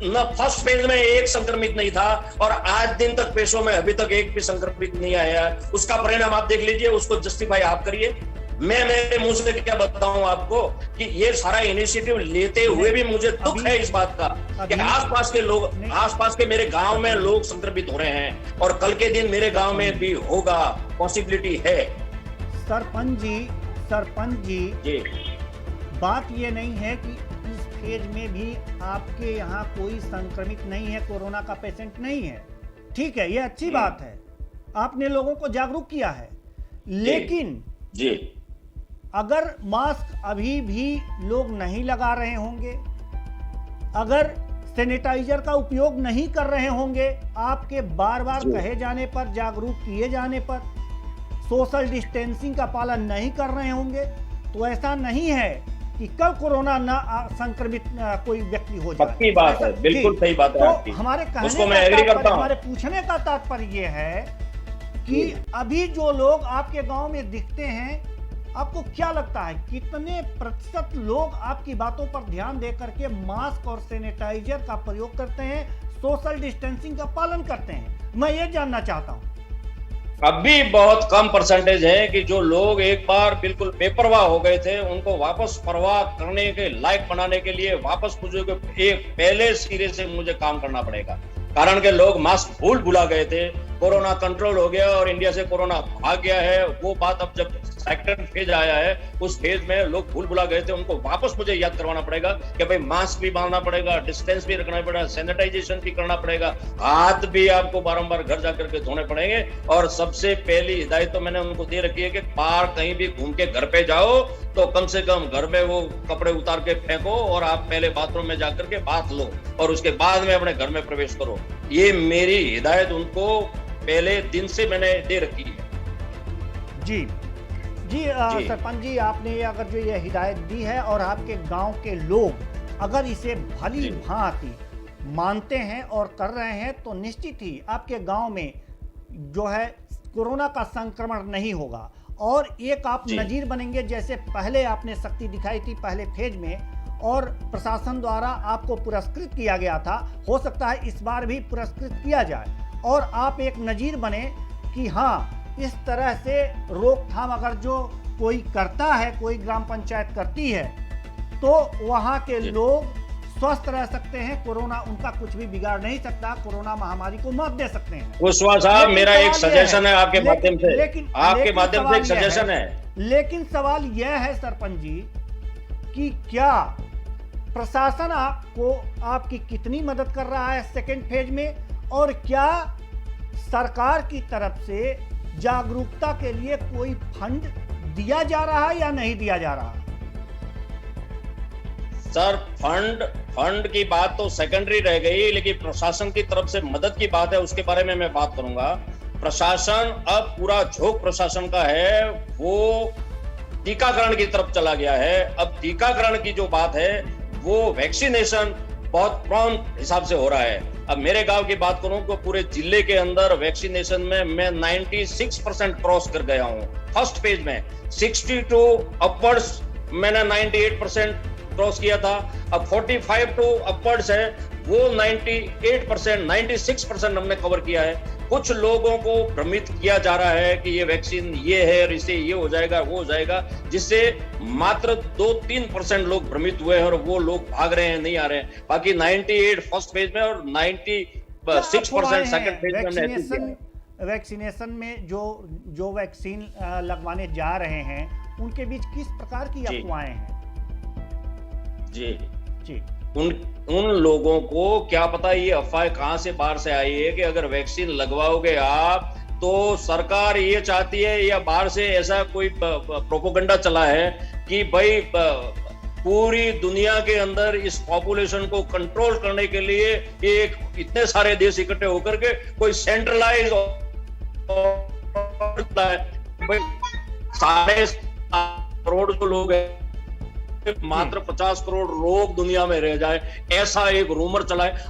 न फर्स्ट फेज में एक संक्रमित नहीं था और आज दिन तक पेशों में अभी तक एक भी संक्रमित नहीं आया। उसका परिणाम आप देख लीजिए, उसको जस्टिफाई आप करिए। मैं मेरे मुंह से क्या बताऊं आपको कि ये सारा इनिशिएटिव लेते हुए भी मुझे दुख है इस बात का कि आसपास के लोग, आसपास के मेरे गांव में लोग संक्रमित हो रहे हैं और कल के दिन मेरे गांव में भी होगा, पॉसिबिलिटी है। सरपंच जी बात ये नहीं है कि इस फेज में भी आपके यहाँ कोई संक्रमित नहीं है, कोरोना का पेशेंट नहीं है, ठीक है, ये अच्छी बात है, आपने लोगों को जागरूक किया है। लेकिन जी अगर मास्क अभी भी लोग नहीं लगा रहे होंगे, अगर सैनिटाइजर का उपयोग नहीं कर रहे होंगे, आपके बार बार कहे जाने पर, जागरूक किए जाने पर, सोशल डिस्टेंसिंग का पालन नहीं कर रहे होंगे, तो ऐसा नहीं है कि कल कोरोना ना संक्रमित कोई व्यक्ति हो जाए। पक्की बात है, बिल्कुल सही बात है आपकी। तो हमारे कहने उसको मैं एग्री करता हूं। हमारे पूछने का तात्पर्य ये है कि अभी जो लोग आपके गांव में दिखते हैं, आपको क्या लगता है कितने प्रतिशत लोग आपकी बातों पर ध्यान दे करके मास्क और सैनिटाइजर का प्रयोग करते हैं, सोशल डिस्टेंसिंग का पालन करते हैं? मैं ये जानना चाहता हूं। अभी बहुत कम परसेंटेज है कि जो लोग एक बार बिल्कुल बेपरवाह हो गए थे, उनको वापस परवाह करने के लायक बनाने के लिए वापस मुझे एक पहले सिरे से मुझे काम करना पड़ेगा। कारण के लोग मास्क भुला गए थे, कोरोना कंट्रोल हो गया और इंडिया से कोरोना भाग गया है। वो बात अब जब सेकंड फेज आया है, उस फेज में लोग भुला गए थे, उनको वापस मुझे याद करवाना पड़ेगा कि भाई मास्क भी बांधना पड़ेगा, डिस्टेंस भी रखना पड़ेगा, सैनिटाइजेशन भी करना पड़ेगा, हाथ भी आपको बारंबार घर जाकर के धोने पड़ेंगे। और सबसे पहली हिदायत तो मैंने उनको दे रखी है कि बाहर कहीं भी घूम के घर पे जाओ तो कम से कम घर में वो कपड़े उतार के फेंको और आप पहले बाथरूम में जाकर के बात लो और उसके बाद में अपने घर में प्रवेश करो। ये मेरी हिदायत उनको पहले दिन से मैंने दे रखी है। जी सरपंच जी, आपने अगर जो ये हिदायत दी है और आपके गांव के लोग अगर इसे भली भांति मानते हैं और कर रहे हैं, तो निश्चित ही आपके गांव में जो है कोरोना का संक्रमण नहीं होगा और एक आप नजीर बनेंगे। जैसे पहले आपने शक्ति दिखाई थी पहले फेज में और प्रशासन द्वारा आपको पुरस्कृत किया गया था, हो सकता है इस बार भी पुरस्कृत किया जाए और आप एक नजीर बने कि हाँ, इस तरह से रोकथाम अगर जो कोई करता है, कोई ग्राम पंचायत करती है, तो वहां के लोग स्वस्थ रह सकते हैं, कोरोना उनका कुछ भी बिगाड़ नहीं सकता, कोरोना महामारी को मात दे सकते हैं। कुशवाहा साहब, मेरा एक सजेशन है आपके माध्यम से, आपके माध्यम से एक सजेशन है। लेकिन सवाल यह है सरपंच जी कि क्या प्रशासन आपको आपकी कितनी मदद कर रहा है सेकेंड फेज में, और क्या सरकार की तरफ से जागरूकता के लिए कोई फंड दिया जा रहा है या नहीं दिया जा रहा? सर, फंड की बात तो सेकेंडरी रह गई, लेकिन प्रशासन की तरफ से मदद की बात है, उसके बारे में मैं बात करूंगा। प्रशासन अब पूरा झोंक प्रशासन का है, वो टीकाकरण की तरफ चला गया है। अब टीकाकरण की जो बात है वो वैक्सीनेशन बहुत प्रॉम्प्ट हिसाब से हो रहा है। अब मेरे गांव की बात करूं तो पूरे जिले के अंदर वैक्सीनेशन में मैं 96% क्रॉस कर गया हूं। फर्स्ट फेज में 62 अपवर्ड्स मैंने 98% क्रॉस किया था। अब 45 टू अपवर्ड्स है, वो 98%, 96% हमने कवर किया है। कुछ लोगों को भ्रमित किया जा रहा है कि ये वैक्सीन ये है और इससे ये हो जाएगा वो हो जाएगा, जिससे मात्र 2-3% लोग भ्रमित हुए हैं और वो लोग भाग रहे हैं, नहीं आ रहे हैं। बाकी 98 फर्स्ट फेज में और 96% सेकंड फेज में। वैक्सीनेशन में जो वैक्सीन लगवाने जा रहे हैं उनके बीच किस प्रकार की अफवाहें हैं? जी उन लोगों को क्या पता ये अफवाह कहां से बाहर से आई है कि अगर वैक्सीन लगवाओगे आप तो सरकार ये चाहती है या बाहर से ऐसा कोई प्रोपोगंडा चला है कि भाई पूरी दुनिया के अंदर इस पॉपुलेशन को कंट्रोल करने के लिए एक इतने सारे देश इकट्ठे होकर के कोई सेंट्रलाइज भाई 7.5 करोड़ जो लोग हैं, मात्र 50 करोड़ लोग दुनिया में रह जाए, ऐसा एक रूमर चला है।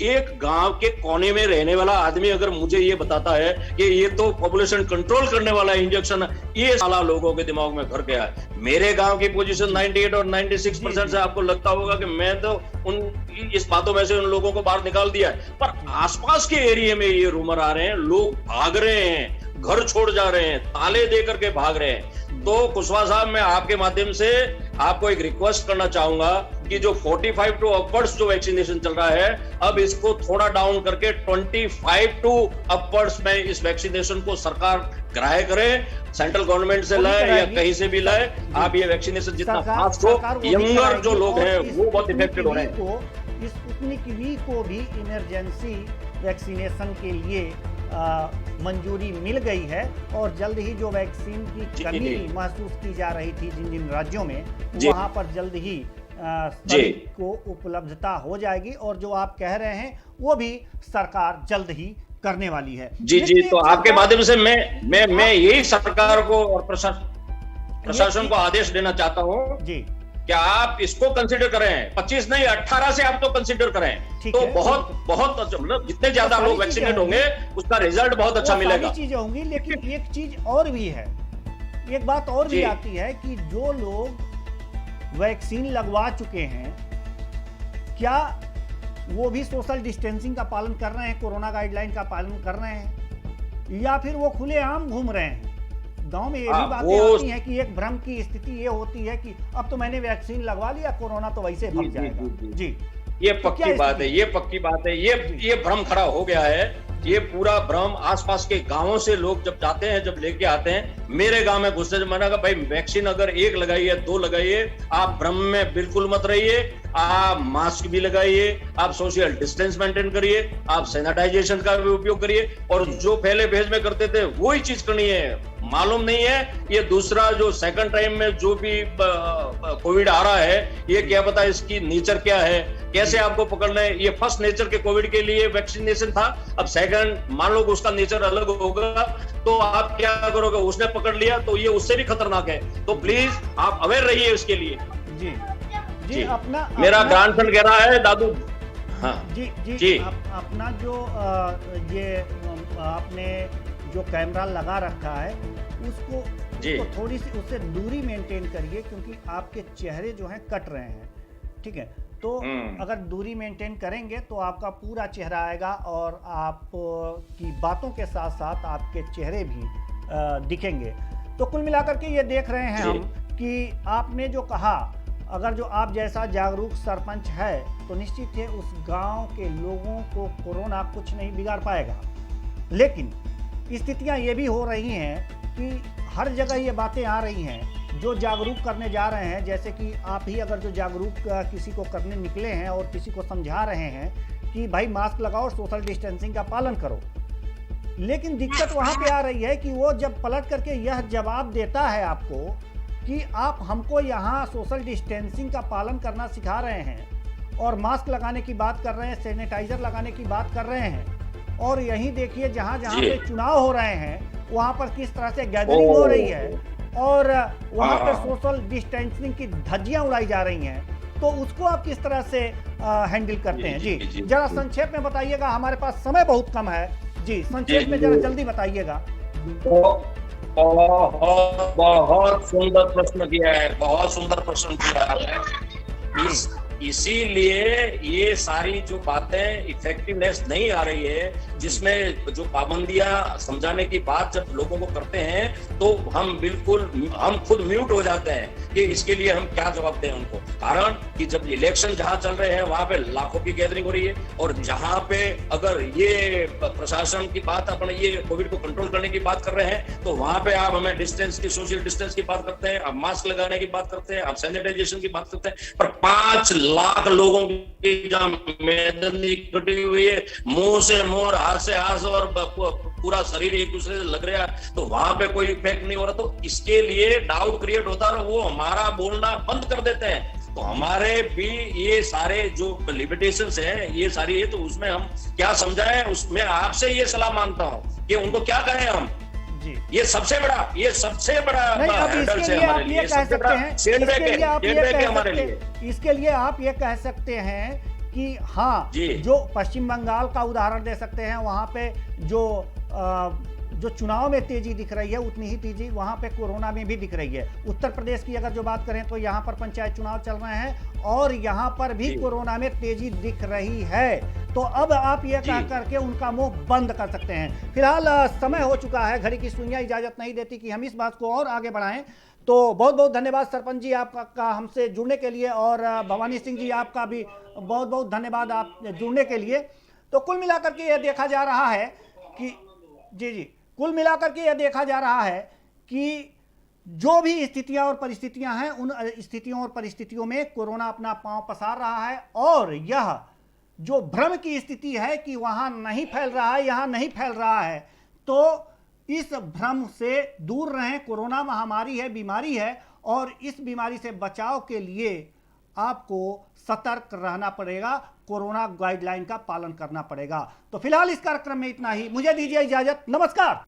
एक गांव के कोने में रहने वाला आदमी अगर मुझे ये बताता है कि ये तो पॉपुलेशन कंट्रोल करने वाला इंजेक्शन, ये साला लोगों के दिमाग में घर गया है। मेरे गांव की पोजीशन 98 और 96% से आपको लगता होगा कि मैं तो इस बातों में से उन लोगों को बाहर निकाल दिया है, पर आसपास के एरिया में ये रूमर आ रहे हैं, लोग भाग रहे हैं, घर छोड़ जा रहे हैं, ताले दे करके भाग रहे हैं। तो कुशवाहा साहब, मैं आपके माध्यम से आपको एक रिक्वेस्ट करना चाहूंगा कि जो 45 टू अपवर्ड्स जो वैक्सीनेशन चल रहा है, अब इसको थोड़ा डाउन करके 25 टू अपवर्ड्स में इस वैक्सीनेशन को सरकार ग्राह्य करे, सेंट्रल गवर्नमेंट से लाए या कहीं से भी लाए। आप ये वैक्सीनेशन जितना फास्ट हो, यंगर जो लोग हैं वो बहुत इफेक्टेड हो रहे हैं। स्पुतनिक वी को भी इमरजेंसी वैक्सीनेशन के लिए मंजूरी मिल गई है और जल्द ही जो वैक्सीन की कमी महसूस की जा रही थी जिन जिन राज्यों में, वहां पर जल्द ही सभी को उपलब्धता हो जाएगी और जो आप कह रहे हैं वो भी सरकार जल्द ही करने वाली है। जी जी, तो आपके माध्यम से मैं यही सरकार को और प्रशासन को आदेश देना चाहता हूँ जी, क्या आप इसको कंसीडर करें, 25 नहीं 18 से आप तो कंसीडर करें, तो बहुत अच्छा, मतलब जितने ज्यादा लोग वैक्सीनेट होंगे उसका रिजल्ट बहुत अच्छा मिलेगा। चीजें होंगी, लेकिन एक चीज और भी है, एक बात और भी आती है कि जो लोग वैक्सीन लगवा चुके हैं, क्या वो भी सोशल डिस्टेंसिंग का पालन कर रहे हैं, कोरोना गाइडलाइन का पालन कर रहे हैं, या फिर वो खुलेआम घूम रहे हैं? गांव में ये भी बातें आती हैं कि एक भ्रम की स्थिति ये होती है कि अब तो मैंने वैक्सीन लगवा लिया, कोरोना तो वैसे भाग जाएगा। जी, ये पक्की बात है, ये पक्की बात है, ये भ्रम खड़ा हो गया है। ये पूरा भ्रम आसपास के गांवों से लोग जब जाते हैं, जब लेके आते हैं, मेरे गांव में घुसने से मना का भाई वैक्सीन अगर 1 लगाइए 2 लगाइए, आप भ्रम में बिल्कुल मत रहिए, आप मास्क भी लगाइए, आप सोशल डिस्टेंस मेंटेन करिए, आप सैनिटाइजेशन का भी उपयोग करिए, और जो पहले फेज में करते थे वही चीज करनी है। मालूम नहीं है ये दूसरा जो सेकंड टाइम में जो भी कोविड आ रहा है, ये क्या पता इसकी नेचर क्या है, कैसे आपको पकड़ना है। ये फर्स्ट नेचर के कोविड के लिए वैक्सीनेशन था, अब सेकंड मान लो उसका नेचर अलग होगा तो आप क्या करोगे, उसने पकड़ लिया तो ये उससे भी खतरनाक है। तो प्लीज आप अवेयर रहिए इसके लिए। जी जी, अपना मेरा ग्रैंडसन कह रहा है दादू। हाँ जी जी, जी। अपना जो ये आपने जो कैमरा लगा रखा है उसको थोड़ी सी उससे दूरी मेंटेन करिए, क्योंकि आपके चेहरे जो हैं कट रहे हैं, ठीक है? तो अगर दूरी मेंटेन करेंगे तो आपका पूरा चेहरा आएगा और आप की बातों के साथ साथ आपके चेहरे भी दिखेंगे। तो कुल मिलाकर के ये देख रहे हैं हम कि आपने जो कहा, अगर जो आप जैसा जागरूक सरपंच है तो निश्चित है उस गांव के लोगों को कोरोना कुछ नहीं बिगाड़ पाएगा। लेकिन स्थितियां ये भी हो रही हैं कि हर जगह ये बातें आ रही हैं, जो जागरूक करने जा रहे हैं, जैसे कि आप ही अगर जो जागरूक किसी को करने निकले हैं और किसी को समझा रहे हैं कि भाई मास्क लगाओ और सोशल डिस्टेंसिंग का पालन करो, लेकिन दिक्कत वहाँ पे आ रही है कि वो जब पलट करके यह जवाब देता है आपको कि आप हमको यहाँ सोशल डिस्टेंसिंग का पालन करना सिखा रहे हैं और मास्क लगाने की बात कर रहे हैं, सैनिटाइजर लगाने की बात कर रहे हैं, और यहीं देखिए जहाँ जहाँ पे चुनाव हो रहे हैं वहाँ पर किस तरह से गैदरिंग हो रही है और वहाँ पर सोशल डिस्टेंसिंग की धज्जियां उड़ाई जा रही हैं, तो उसको आप किस तरह से हैंडल करते हैं? जी जरा संक्षेप में बताइएगा, हमारे पास समय बहुत कम है। जी संक्षेप में जरा जल्दी बताइएगा। बहुत सुंदर प्रश्न किया है, बहुत सुंदर प्रश्न किया है। इसीलिए ये सारी जो बातें इफेक्टिवनेस नहीं आ रही है, जिसमें जो पाबंदियां समझाने की बात जब लोगों को करते हैं तो हम खुद म्यूट हो जाते हैं कि इसके लिए हम क्या जवाब दें उनको। कारण कि जब इलेक्शन जहां चल रहे हैं वहां पे लाखों की गैदरिंग हो रही है, और जहां पे अगर ये प्रशासन की बात, अपन ये कोविड को कंट्रोल करने की बात कर रहे हैं, तो वहां पे आप हमें डिस्टेंस की, सोशल डिस्टेंस की बात करते हैं, आप मास्क लगाने की बात करते हैं, आप सैनिटाइजेशन की बात करते हैं, पर 5 लाख लोगों की जहां मेदनी कटी हुई है, मुंह से मुंह, हाथ से हाथ और पूरा शरीर एक दूसरे से लग रहा है, तो वहां पे कोई इफेक्ट नहीं हो रहा। तो इसके लिए डाउट क्रिएट होता है और वो हमारा बोलना बंद कर देते हैं। तो हमारे भी ये सारे जो लिमिटेशंस हैं, ये सारी है, तो उसमें हम क्या समझाएं, उसमें आपसे ये सलाह मांगता हूं कि उनको क्या कहें हम। ये सबसे बड़ा हैंडल्स है हमारे लिए, सबसे बड़ा सेटबैक है हमारे लिए। इसके लिए आप ये कह सकते हैं कि हाँ, जो पश्चिम बंगाल का उदाहरण दे सकते हैं, वहां पे जो चुनाव में तेजी दिख रही है उतनी ही तेजी वहां पे कोरोना में भी दिख रही है। उत्तर प्रदेश की अगर जो बात करें तो यहाँ पर पंचायत चुनाव चल रहे हैं और यहाँ पर भी कोरोना में तेजी दिख रही है। तो अब आप ये कह करके उनका मुंह बंद कर सकते हैं। फिलहाल समय हो चुका है, घड़ी की सुइयां इजाजत नहीं देती कि हम इस बात को और आगे बढ़ाएं। तो बहुत बहुत धन्यवाद सरपंच जी आपका हमसे जुड़ने के लिए, और भवानी सिंह जी आपका भी बहुत बहुत धन्यवाद आप जुड़ने के लिए। तो कुल मिलाकर के यह देखा जा रहा है कि कुल मिलाकर के यह देखा जा रहा है कि जो भी स्थितियां और परिस्थितियां हैं, उन स्थितियों और परिस्थितियों में कोरोना अपना पांव पसार रहा है। और यह जो भ्रम की स्थिति है कि वहां नहीं फैल रहा है, यहां नहीं फैल रहा है, तो इस भ्रम से दूर रहें। कोरोना महामारी है, बीमारी है, और इस बीमारी से बचाव के लिए आपको सतर्क रहना पड़ेगा, कोरोना गाइडलाइन का पालन करना पड़ेगा। तो फिलहाल इस कार्यक्रम में इतना ही, मुझे दीजिए इजाजत, नमस्कार।